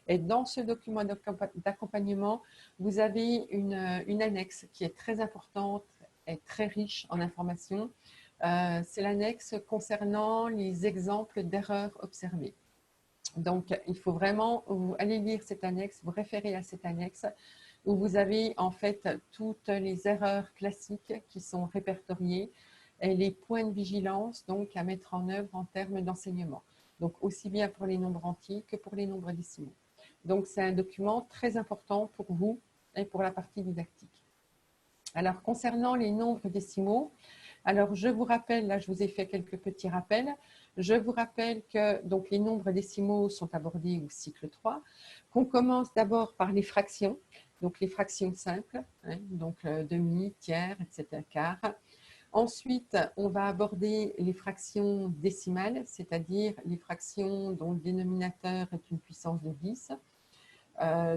Et dans ce document d'accompagnement, vous avez une annexe qui est très importante et très riche en informations. C'est l'annexe concernant les exemples d'erreurs observées. Donc, il faut vraiment aller lire cette annexe, vous référer à cette annexe où vous avez en fait toutes les erreurs classiques qui sont répertoriées et les points de vigilance donc à mettre en œuvre en termes d'enseignement. Donc, aussi bien pour les nombres entiers que pour les nombres décimaux. Donc, c'est un document très important pour vous et pour la partie didactique. Alors, concernant les nombres décimaux, alors je vous rappelle, là je vous ai fait quelques petits rappels, je vous rappelle que donc, les nombres décimaux sont abordés au cycle 3, qu'on commence d'abord par les fractions, donc les fractions simples, hein, donc demi, tiers, etc., quart. Ensuite, on va aborder les fractions décimales, c'est-à-dire les fractions dont le dénominateur est une puissance de 10.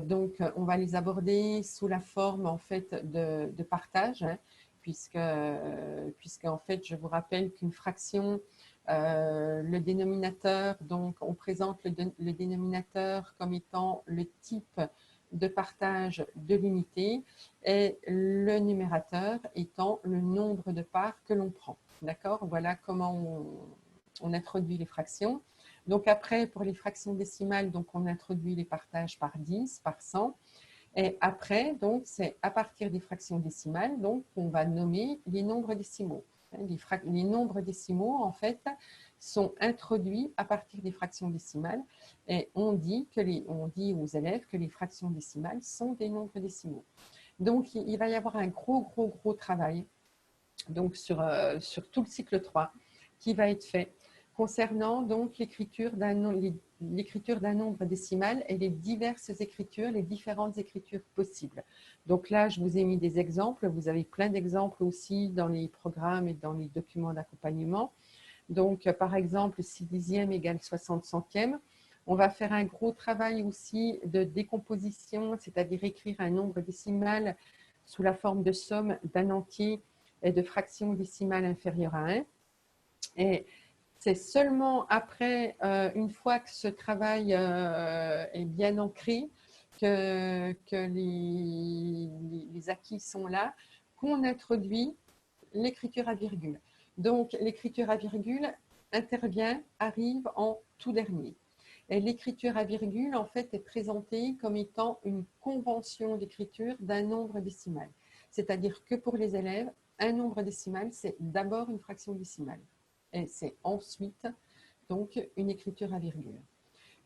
Donc, on va les aborder sous la forme en fait de partage, hein, puisque en fait, je vous rappelle qu'une fraction, le dénominateur, donc on présente le dénominateur comme étant le type de partage de l'unité et le numérateur étant le nombre de parts que l'on prend. D'accord? Voilà comment on introduit les fractions. Donc après, pour les fractions décimales, donc on introduit les partages par 10, par 100. Et après, donc, c'est à partir des fractions décimales, donc, on va nommer les nombres décimaux. Les nombres décimaux, en fait, sont introduits à partir des fractions décimales et on dit aux élèves que les fractions décimales sont des nombres décimaux. Donc, il va y avoir un gros travail donc, sur tout le cycle 3 qui va être fait concernant donc l'écriture d'un nombre décimal et les diverses écritures, les différentes écritures possibles. Donc là, je vous ai mis des exemples. Vous avez plein d'exemples aussi dans les programmes et dans les documents d'accompagnement. Donc, par exemple, 6 dixièmes égale 60 centièmes. On va faire un gros travail aussi de décomposition, c'est-à-dire écrire un nombre décimal sous la forme de somme d'un entier et de fractions décimales inférieures à 1. Et c'est seulement après, une fois que ce travail est bien ancré, que les acquis sont là, qu'on introduit l'écriture à virgule. Donc, l'écriture à virgule arrive en tout dernier. Et l'écriture à virgule, en fait, est présentée comme étant une convention d'écriture d'un nombre décimal. C'est-à-dire que pour les élèves, un nombre décimal, c'est d'abord une fraction décimale. Et c'est ensuite donc une écriture à virgule.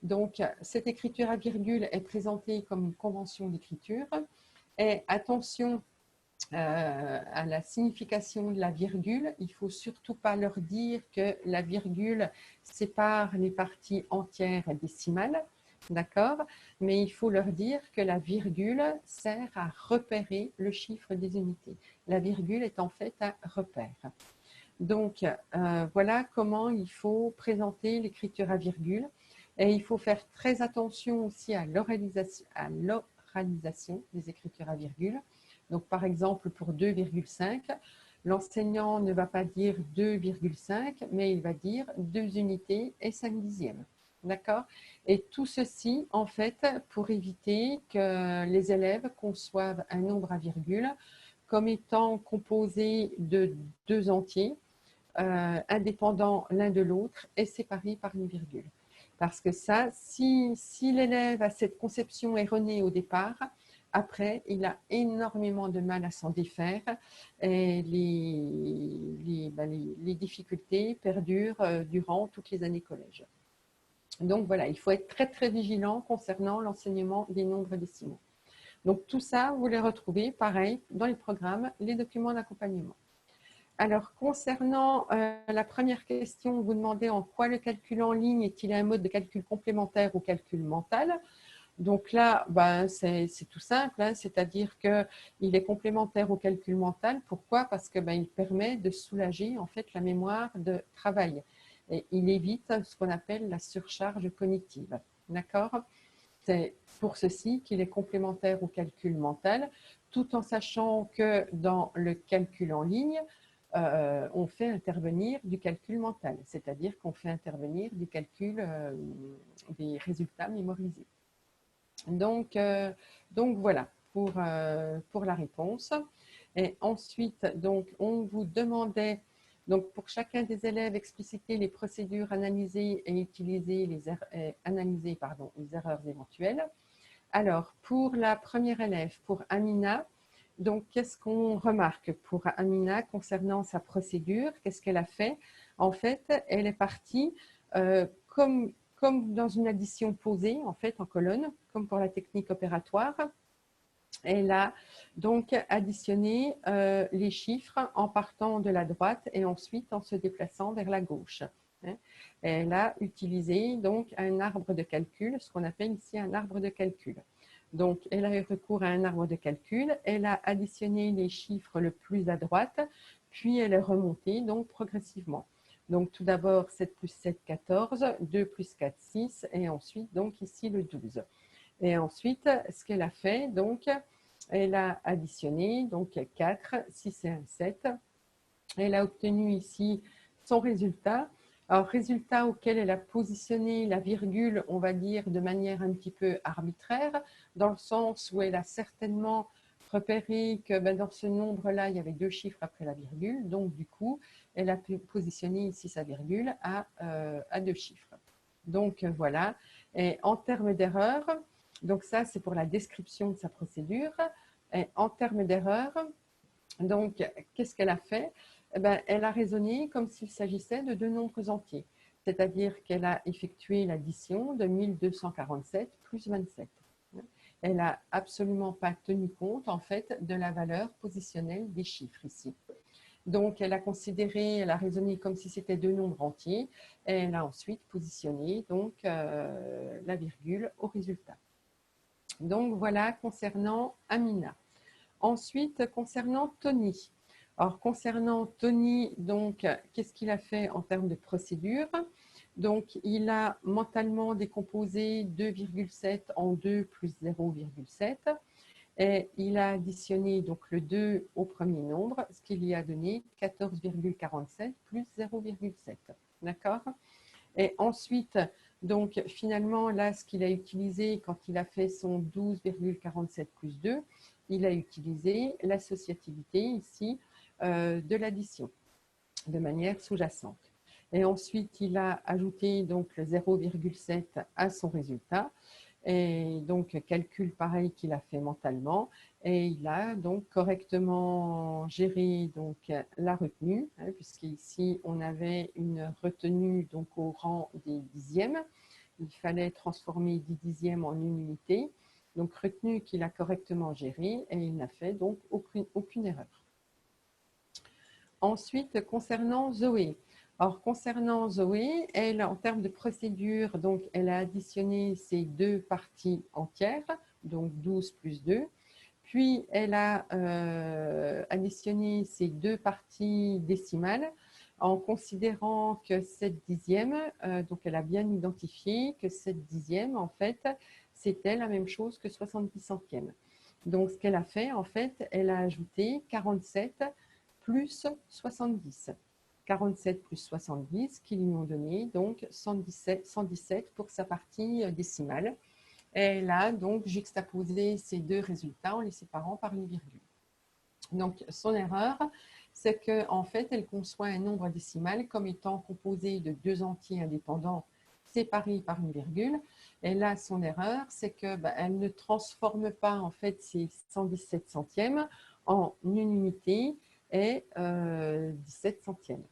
Donc, cette écriture à virgule est présentée comme une convention d'écriture. Et attention à la signification de la virgule, il ne faut surtout pas leur dire que la virgule sépare les parties entières décimales, d'accord? Mais il faut leur dire que la virgule sert à repérer le chiffre des unités. La virgule est en fait un repère. Donc, voilà comment il faut présenter l'écriture à virgule. Et il faut faire très attention aussi à l'oralisation des écritures à virgule. Donc, par exemple, pour 2,5, l'enseignant ne va pas dire 2,5, mais il va dire 2 unités et 5 dixièmes. D'accord? Et tout ceci, en fait, pour éviter que les élèves conçoivent un nombre à virgule comme étant composé de 2 entiers, indépendants l'un de l'autre et séparés par une virgule. Parce que ça, si l'élève a cette conception erronée au départ, après, il a énormément de mal à s'en défaire et les difficultés perdurent durant toutes les années collège. Donc voilà, il faut être très vigilant concernant l'enseignement des nombres décimaux. Donc tout ça, vous les retrouvez, pareil, dans les programmes, les documents d'accompagnement. Alors, concernant la première question, vous demandez en quoi le calcul en ligne est-il un mode de calcul complémentaire au calcul mental? Donc là, c'est tout simple, hein, c'est-à-dire qu'il est complémentaire au calcul mental. Pourquoi? Parce que il permet de soulager en fait la mémoire de travail. Et il évite ce qu'on appelle la surcharge cognitive. D'accord? C'est pour ceci qu'il est complémentaire au calcul mental, tout en sachant que dans le calcul en ligne, on fait intervenir du calcul mental, c'est-à-dire qu'on fait intervenir du calcul des résultats mémorisés. Donc voilà pour la réponse. Et ensuite, donc, on vous demandait, donc, pour chacun des élèves, expliciter les procédures analysées et utiliser analyser les erreurs éventuelles. Alors, pour la première élève, pour Amina, donc, qu'est-ce qu'on remarque pour Amina concernant sa procédure? Qu'est-ce qu'elle a fait? En fait, elle est partie comme dans une addition posée, en fait, en colonne, comme pour la technique opératoire. Elle a donc additionné les chiffres en partant de la droite et ensuite en se déplaçant vers la gauche. Elle a utilisé donc un arbre de calcul, ce qu'on appelle ici un arbre de calcul. Donc, elle a eu recours à un arbre de calcul, elle a additionné les chiffres le plus à droite, puis elle est remontée donc progressivement. Donc, tout d'abord, 7 plus 7, 14, 2 plus 4, 6, et ensuite, donc ici, le 12. Et ensuite, ce qu'elle a fait, donc, elle a additionné, donc 4, 6 et 1, 7. Elle a obtenu ici son résultat. Alors, résultat auquel elle a positionné la virgule, on va dire, de manière un petit peu arbitraire, dans le sens où elle a certainement repéré que dans ce nombre-là, il y avait 2 chiffres après la virgule. Donc, du coup, elle a pu positionner ici sa virgule à 2 chiffres. Donc, voilà. Et en termes d'erreur, Donc ça, c'est pour la description de sa procédure. Et en termes d'erreur, donc, qu'est-ce qu'elle a fait? Eh ben, elle a raisonné comme s'il s'agissait de deux nombres entiers, c'est-à-dire qu'elle a effectué l'addition de 1247 plus 27. Elle n'a absolument pas tenu compte, en fait, de la valeur positionnelle des chiffres ici. Donc, elle a raisonné comme si c'était deux nombres entiers, et elle a ensuite positionné donc, la virgule au résultat. Donc, voilà concernant Amina. Ensuite, concernant Tony. Alors, concernant Tony, donc, qu'est-ce qu'il a fait en termes de procédure? Donc, il a mentalement décomposé 2,7 en 2 plus 0,7 et il a additionné donc le 2 au premier nombre, ce qui lui a donné 14,47 plus 0,7. D'accord? Et ensuite, donc finalement, là, ce qu'il a utilisé quand il a fait son 12,47 plus 2, il a utilisé l'associativité ici de l'addition de manière sous-jacente. Et ensuite, il a ajouté donc le 0,7 à son résultat. Et donc, calcul pareil qu'il a fait mentalement. Et il a donc correctement géré donc, la retenue, hein, puisqu'ici, on avait une retenue donc, au rang des dixièmes. Il fallait transformer 10 dixièmes en une unité. Donc, retenue qu'il a correctement gérée et il n'a fait donc aucune erreur. Ensuite, concernant Zoé. Alors, concernant Zoé, elle, en termes de procédure, donc, elle a additionné ces deux parties entières, donc 12 plus 2. Puis, elle a additionné ces deux parties décimales en considérant que cette dixième, donc elle a bien identifié que cette dixième, en fait, c'était la même chose que 70 centièmes. Donc, ce qu'elle a fait, en fait, elle a ajouté 47 plus 70. 47 plus 70 qui lui ont donné donc 117 pour sa partie décimale. Et elle a donc juxtaposé ces deux résultats en les séparant par une virgule. Donc son erreur, c'est qu'en fait, elle conçoit un nombre décimal comme étant composé de deux entiers indépendants séparés par une virgule. Et là, son erreur, c'est qu'elle ne transforme pas en fait ces 117 centièmes en une unité et 17 centièmes.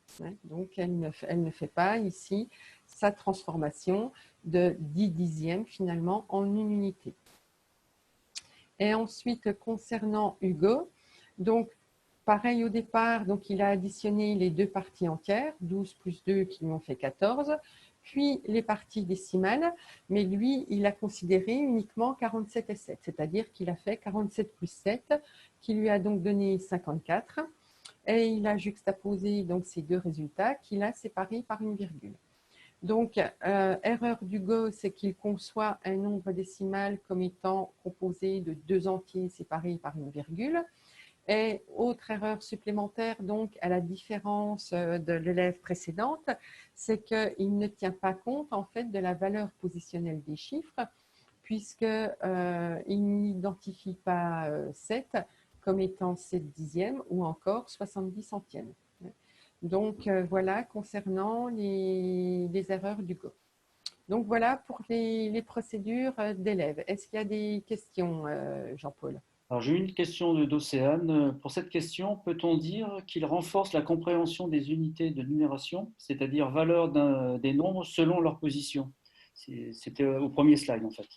Donc, elle ne fait pas ici sa transformation de 10 dixièmes finalement en une unité. Et ensuite, concernant Hugo, donc pareil au départ, donc il a additionné les deux parties entières, 12 plus 2 qui lui ont fait 14, puis les parties décimales, mais lui, il a considéré uniquement 47 et 7, c'est-à-dire qu'il a fait 47 plus 7, qui lui a donc donné 54. Et il a juxtaposé donc ces deux résultats qu'il a séparés par une virgule. Donc, erreur d'Hugo, c'est qu'il conçoit un nombre décimal comme étant composé de deux entiers séparés par une virgule. Et autre erreur supplémentaire, donc, à la différence de l'élève précédente, c'est qu'il ne tient pas compte, en fait, de la valeur positionnelle des chiffres, puisqu'il n'identifie pas 7 comme étant 7 dixièmes ou encore 70 centièmes. Donc, voilà concernant les erreurs d'Hugo. Donc, voilà pour les procédures d'élèves. Est-ce qu'il y a des questions, Jean-Paul? Alors, j'ai une question d'Océane. Pour cette question, peut-on dire qu'il renforce la compréhension des unités de numération, c'est-à-dire valeur des nombres selon leur position? C'était au premier slide, en fait.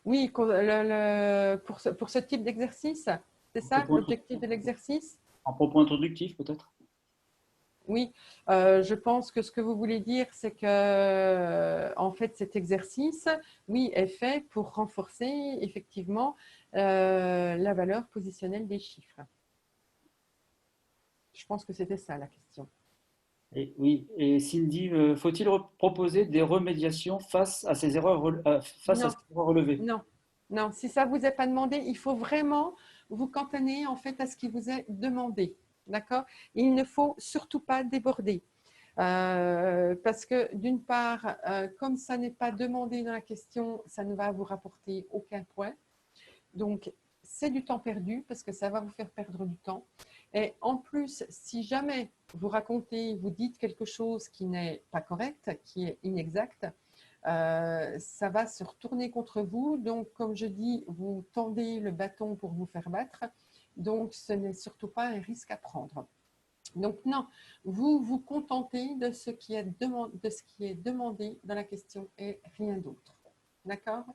Oui, pour ce type d'exercice, c'est ça l'objectif de l'exercice? En propos introductif, peut-être? Oui, je pense que ce que vous voulez dire, c'est que, en fait, cet exercice, oui, est fait pour renforcer effectivement la valeur positionnelle des chiffres. Je pense que c'était ça la question. Et, oui, et Cindy, faut-il proposer des remédiations face à ces erreurs, relevées? Non, non. Si ça vous est pas demandé, il faut vraiment vous cantonner en fait à ce qui vous est demandé. D'accord? Il ne faut surtout pas déborder. Parce que d'une part, comme ça n'est pas demandé dans la question, ça ne va vous rapporter aucun point. Donc, c'est du temps perdu parce que ça va vous faire perdre du temps. Et en plus, si jamais vous racontez, vous dites quelque chose qui n'est pas correct, qui est inexact, ça va se retourner contre vous. Donc, comme je dis, vous tendez le bâton pour vous faire battre. Donc, ce n'est surtout pas un risque à prendre. Donc, non, vous vous contentez de ce qui est demandé dans la question et rien d'autre. D'accord?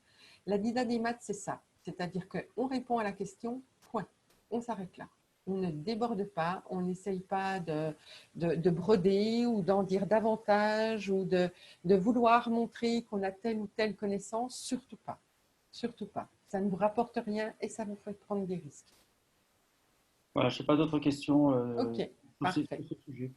La DIDA des maths, c'est ça. C'est-à-dire qu'on répond à la question, point. On s'arrête là. On ne déborde pas, on n'essaye pas de broder ou d'en dire davantage ou de vouloir montrer qu'on a telle ou telle connaissance. Surtout pas. Surtout pas. Ça ne vous rapporte rien et ça vous fait prendre des risques. Voilà, je n'ai pas d'autres questions Ok, parfait. sur ce sujet.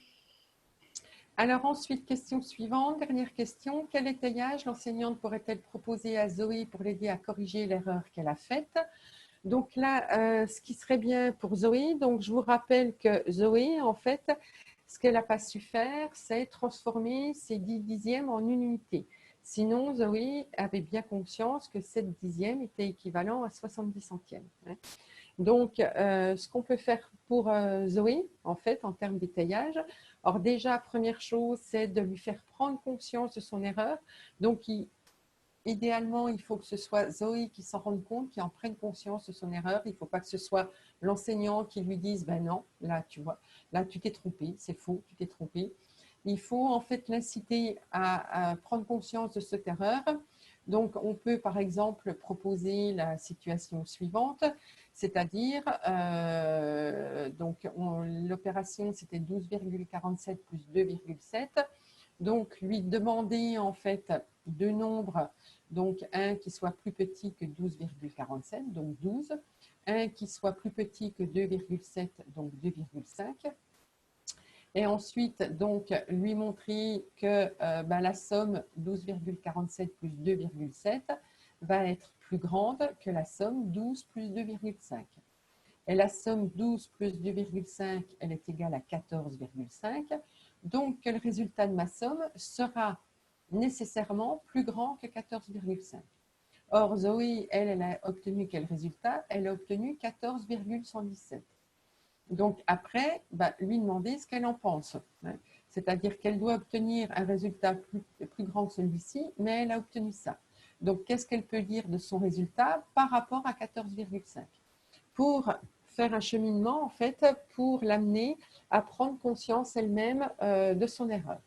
Alors ensuite, question suivante, dernière question. Quel étayage l'enseignante pourrait-elle proposer à Zoé pour l'aider à corriger l'erreur qu'elle a faite? Donc là, ce qui serait bien pour Zoé, donc je vous rappelle que Zoé, en fait, ce qu'elle n'a pas su faire, c'est transformer ses 10 dixièmes en une unité. Sinon, Zoé avait bien conscience que 7 dixièmes était équivalent à 70 centièmes. Donc, ce qu'on peut faire pour Zoé, en fait, en termes d'étayage, alors déjà, première chose, c'est de lui faire prendre conscience de son erreur. Donc, idéalement, il faut que ce soit Zoé qui s'en rende compte, qui en prenne conscience de son erreur. Il ne faut pas que ce soit l'enseignant qui lui dise « ben non, là, tu vois, là, tu t'es trompé, c'est faux, tu t'es trompé ». Il faut en fait l'inciter à prendre conscience de cette erreur. Donc, on peut par exemple proposer la situation suivante, c'est-à-dire, l'opération c'était 12,47 plus 2,7. Donc, lui demander en fait deux nombres, donc un qui soit plus petit que 12,47, donc 12, un qui soit plus petit que 2,7, donc 2,5. Et ensuite, donc, lui montrer que la somme 12,47 plus 2,7 va être plus grande que la somme 12 plus 2,5. Et la somme 12 plus 2,5, elle est égale à 14,5. Donc, le résultat de ma somme sera nécessairement plus grand que 14,5. Or, Zoé, elle a obtenu quel résultat? Elle a obtenu 14,117. Donc, après, lui demander ce qu'elle en pense. C'est-à-dire qu'elle doit obtenir un résultat plus grand que celui-ci, mais elle a obtenu ça. Donc, qu'est-ce qu'elle peut dire de son résultat par rapport à 14,5? Pour faire un cheminement, en fait, pour l'amener à prendre conscience elle-même de son erreur.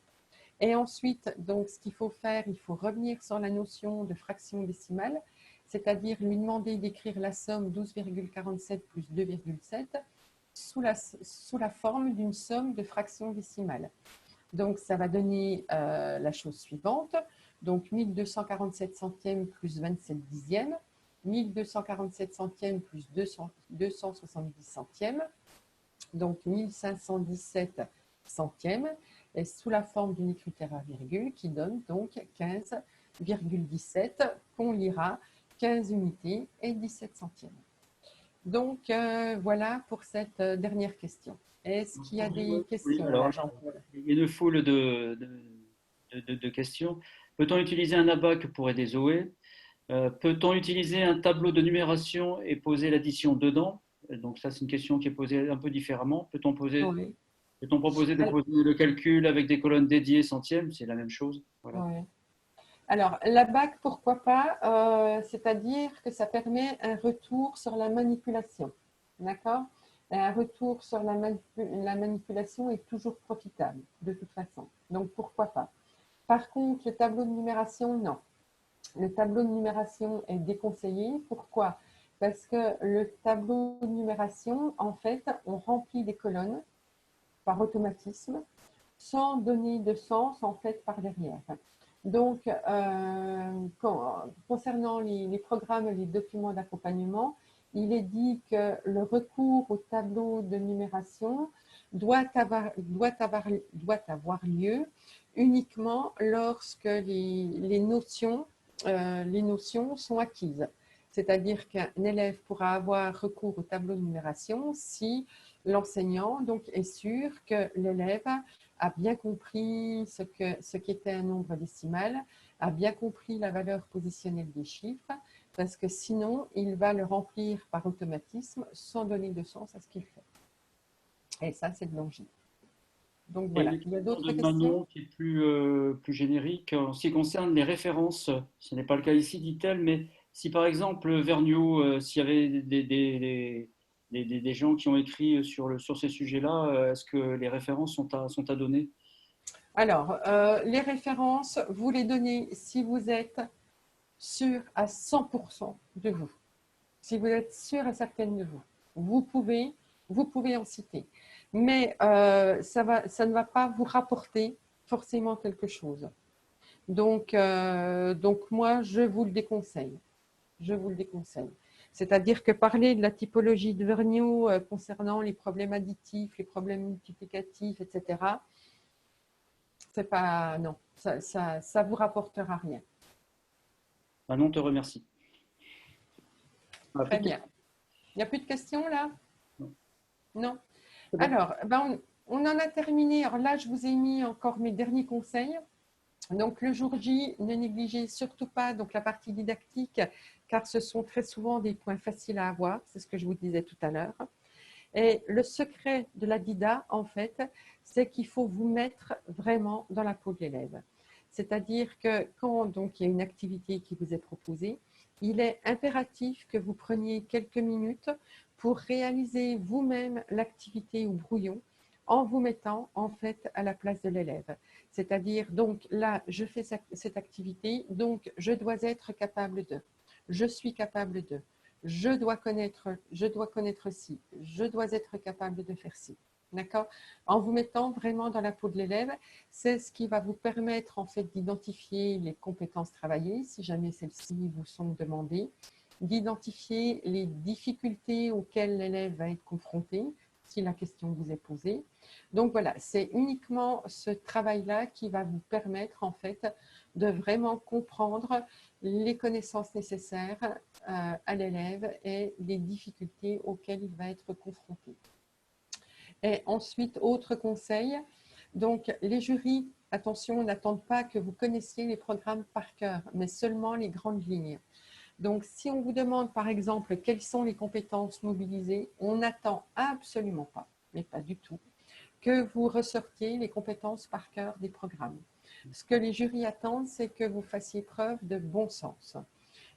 Et ensuite, donc, ce qu'il faut faire, il faut revenir sur la notion de fraction décimale, c'est-à-dire lui demander d'écrire la somme 12,47 plus 2,7 sous la forme d'une somme de fractions décimales. Donc, ça va donner la chose suivante. Donc, 1247 centièmes plus 27 dixièmes, 1247 centièmes plus 270 centièmes, donc 1517 centièmes, et sous la forme d'une écriture à virgule qui donne donc 15,17 qu'on lira 15 unités et 17 centièmes. Donc, voilà pour cette dernière question. Est-ce qu'il y a des questions? Oui, alors, il y a une foule de questions. Peut-on utiliser un abac pour aider Zoé? Peut-on utiliser un tableau de numération et poser l'addition dedans? Donc ça, c'est une question qui est posée un peu différemment. Peut-on proposer de poser le calcul avec des colonnes dédiées centièmes? C'est la même chose. Voilà. Oui. Alors, la BAC, pourquoi pas? C'est-à-dire que ça permet un retour sur la manipulation. D'accord? Un retour sur la manipulation est toujours profitable, de toute façon. Donc, pourquoi pas? Par contre, le tableau de numération, non. Le tableau de numération est déconseillé. Pourquoi? Parce que le tableau de numération, en fait, on remplit des colonnes par automatisme sans donner de sens, en fait, par derrière. Donc, concernant les programmes et les documents d'accompagnement, il est dit que le recours au tableau de numération doit avoir lieu uniquement lorsque les notions sont acquises. C'est-à-dire qu'un élève pourra avoir recours au tableau de numération si l'enseignant donc, est sûr que l'élève a bien compris ce qu'était un nombre décimal, a bien compris la valeur positionnelle des chiffres, parce que sinon, il va le remplir par automatisme sans donner de sens à ce qu'il fait. Et ça, c'est de l'enjeu. Donc Et voilà, une il y a question d'autres de questions? Manon qui est plus générique. En ce qui concerne les références, ce n'est pas le cas ici, dit-elle, mais si par exemple, Vergniaud, s'il y avait des gens qui ont écrit sur ces sujets-là, est-ce que les références sont à donner? Alors, les références, vous les donnez si vous êtes sûr à 100% de vous. Si vous êtes sûr et certaine de vous, vous pouvez en citer. Mais ça ne va pas vous rapporter forcément quelque chose. Donc moi, je vous le déconseille. Je vous le déconseille. C'est-à-dire que parler de la typologie de Vergniaud concernant les problèmes additifs, les problèmes multiplicatifs, etc., c'est pas, non, ça vous rapportera rien. Manon te remercie. Très bien. Il n'y a plus de questions là? Non. Non. C'est bon. Alors, ben, on en a terminé. Alors là, je vous ai mis encore mes derniers conseils. Donc, le jour J, ne négligez surtout pas donc, la partie didactique, car ce sont très souvent des points faciles à avoir. C'est ce que je vous disais tout à l'heure. Et le secret de la DIDA, en fait, c'est qu'il faut vous mettre vraiment dans la peau de l'élève. C'est-à-dire que quand donc, il y a une activité qui vous est proposée, il est impératif que vous preniez quelques minutes pour réaliser vous-même l'activité ou brouillon en vous mettant en fait à la place de l'élève. C'est-à-dire, donc là, je fais cette activité, donc je dois être capable de, je suis capable de, je dois connaître ci, je dois être capable de faire ci. D'accord? En vous mettant vraiment dans la peau de l'élève, c'est ce qui va vous permettre en fait d'identifier les compétences travaillées, si jamais celles-ci vous sont demandées, d'identifier les difficultés auxquelles l'élève va être confronté, si la question vous est posée. Donc voilà, c'est uniquement ce travail-là qui va vous permettre en fait de vraiment comprendre les connaissances nécessaires à l'élève et les difficultés auxquelles il va être confronté. Et ensuite, autre conseil, donc les jurys, attention, n'attendent pas que vous connaissiez les programmes par cœur, mais seulement les grandes lignes. Donc, si on vous demande, par exemple, quelles sont les compétences mobilisées, on n'attend absolument pas, mais pas du tout, que vous ressortiez les compétences par cœur des programmes. Ce que les jurys attendent, c'est que vous fassiez preuve de bon sens.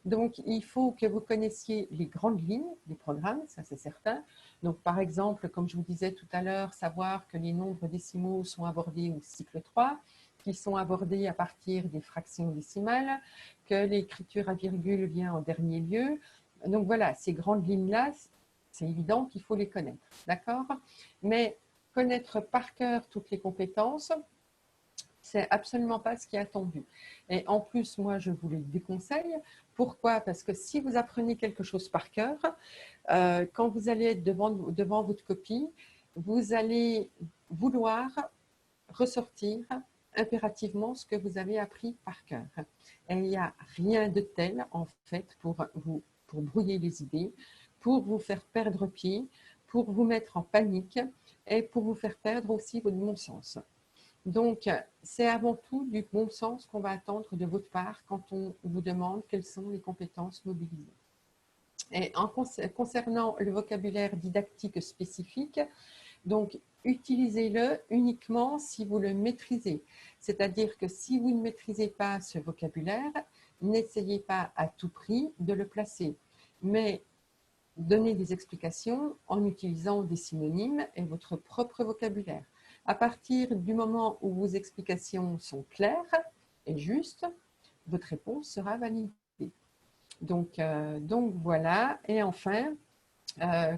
Donc, il faut que vous connaissiez les grandes lignes des programmes, ça c'est certain. Donc, par exemple, comme je vous disais tout à l'heure, savoir que les nombres décimaux sont abordés au cycle 3, qu'ils sont abordés à partir des fractions décimales, que l'écriture à virgule vient en dernier lieu. Donc voilà, ces grandes lignes-là, c'est évident qu'il faut les connaître, d'accord? Mais connaître par cœur toutes les compétences, c'est absolument pas ce qui est attendu. Et en plus, moi, je vous le déconseille. Pourquoi? Parce que si vous apprenez quelque chose par cœur, quand vous allez être devant votre copie, vous allez vouloir ressortir impérativement ce que vous avez appris par cœur. Et il n'y a rien de tel, en fait, pour brouiller les idées, pour vous faire perdre pied, pour vous mettre en panique et pour vous faire perdre aussi votre bon sens. Donc, c'est avant tout du bon sens qu'on va attendre de votre part quand on vous demande quelles sont les compétences mobilisées. Et concernant le vocabulaire didactique spécifique, donc utilisez-le uniquement si vous le maîtrisez. C'est-à-dire que si vous ne maîtrisez pas ce vocabulaire, n'essayez pas à tout prix de le placer. Mais donnez des explications en utilisant des synonymes et votre propre vocabulaire. À partir du moment où vos explications sont claires et justes, votre réponse sera validée. Donc voilà. Et enfin,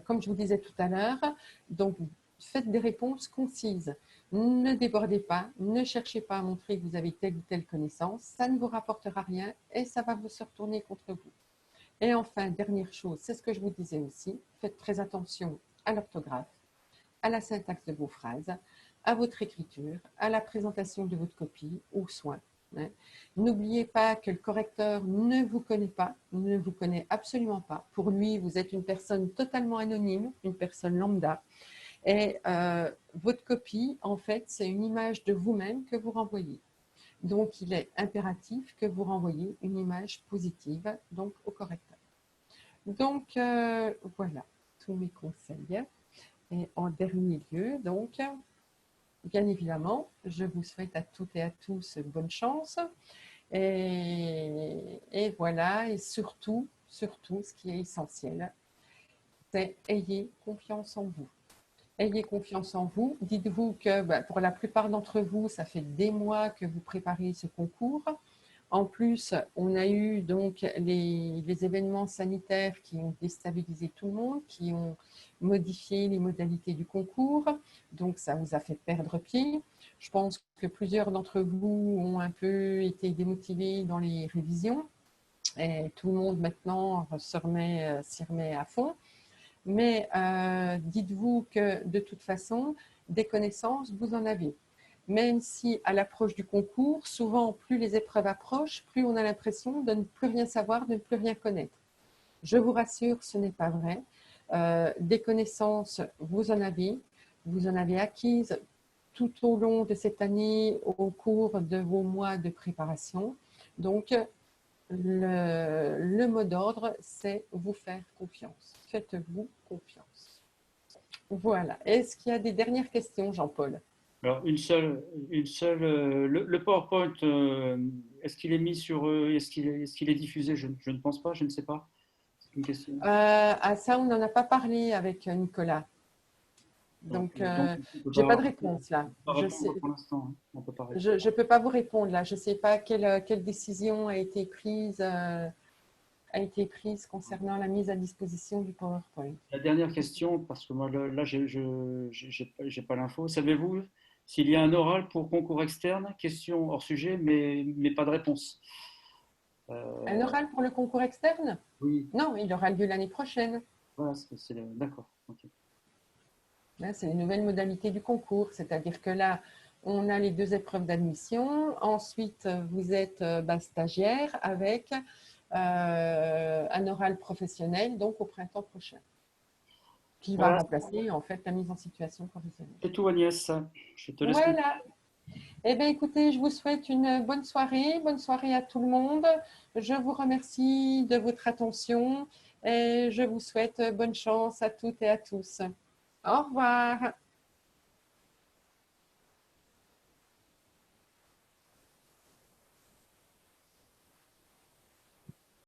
comme je vous disais tout à l'heure, donc faites des réponses concises. Ne débordez pas, ne cherchez pas à montrer que vous avez telle ou telle connaissance, ça ne vous rapportera rien et ça va se retourner contre vous. Et enfin, dernière chose, c'est ce que je vous disais aussi, faites très attention à l'orthographe, à la syntaxe de vos phrases, à votre écriture, à la présentation de votre copie, aux soins. N'oubliez pas que le correcteur ne vous connaît pas, ne vous connaît absolument pas. Pour lui, vous êtes une personne totalement anonyme, une personne lambda. Et votre copie, en fait, c'est une image de vous-même que vous renvoyez. Donc, il est impératif que vous renvoyiez une image positive donc, au correcteur. Donc, voilà tous mes conseils. Et en dernier lieu, donc, bien évidemment, je vous souhaite à toutes et à tous bonne chance. Et voilà, et surtout, ce qui est essentiel, c'est ayez confiance en vous. Ayez confiance en vous. Dites-vous que pour la plupart d'entre vous, ça fait des mois que vous préparez ce concours. En plus, on a eu donc les événements sanitaires qui ont déstabilisé tout le monde, qui ont modifié les modalités du concours. Donc, ça vous a fait perdre pied. Je pense que plusieurs d'entre vous ont un peu été démotivés dans les révisions. Et tout le monde maintenant s'y remet à fond. Mais dites-vous que de toute façon, des connaissances, vous en avez. Même si à l'approche du concours, souvent plus les épreuves approchent, plus on a l'impression de ne plus rien savoir, de ne plus rien connaître. Je vous rassure, ce n'est pas vrai. Des connaissances, vous en avez acquises tout au long de cette année au cours de vos mois de préparation. Donc, le mot d'ordre, c'est vous faire confiance. Faites-vous confiance. Voilà. Est-ce qu'il y a des dernières questions, Jean-Paul? Alors, une seule. Le PowerPoint, est-ce qu'il est mis sur, est-ce qu'il est diffusé? Je ne pense pas, je ne sais pas. C'est une question. À ça, on n'en a pas parlé avec Nicolas. Donc, je n'ai pas de réponse là. Je ne peux pas vous répondre là. Je ne sais pas quelle décision a été prise concernant la mise à disposition du PowerPoint. La dernière question, parce que moi là, j'ai pas l'info. Savez-vous s'il y a un oral pour concours externe? Question hors sujet, mais pas de réponse. Un oral pour le concours externe? Oui. Non, il aura lieu l'année prochaine. Voilà, d'accord. Okay. Là, c'est les nouvelles modalités du concours, c'est-à-dire que là, on a les 2 épreuves d'admission. Ensuite, vous êtes stagiaire avec un oral professionnel, donc au printemps prochain, qui va remplacer en fait la mise en situation professionnelle. C'est tout, Agnès. Je te laisse. Voilà. Eh bien, écoutez, je vous souhaite une bonne soirée à tout le monde. Je vous remercie de votre attention et je vous souhaite bonne chance à toutes et à tous. Au revoir.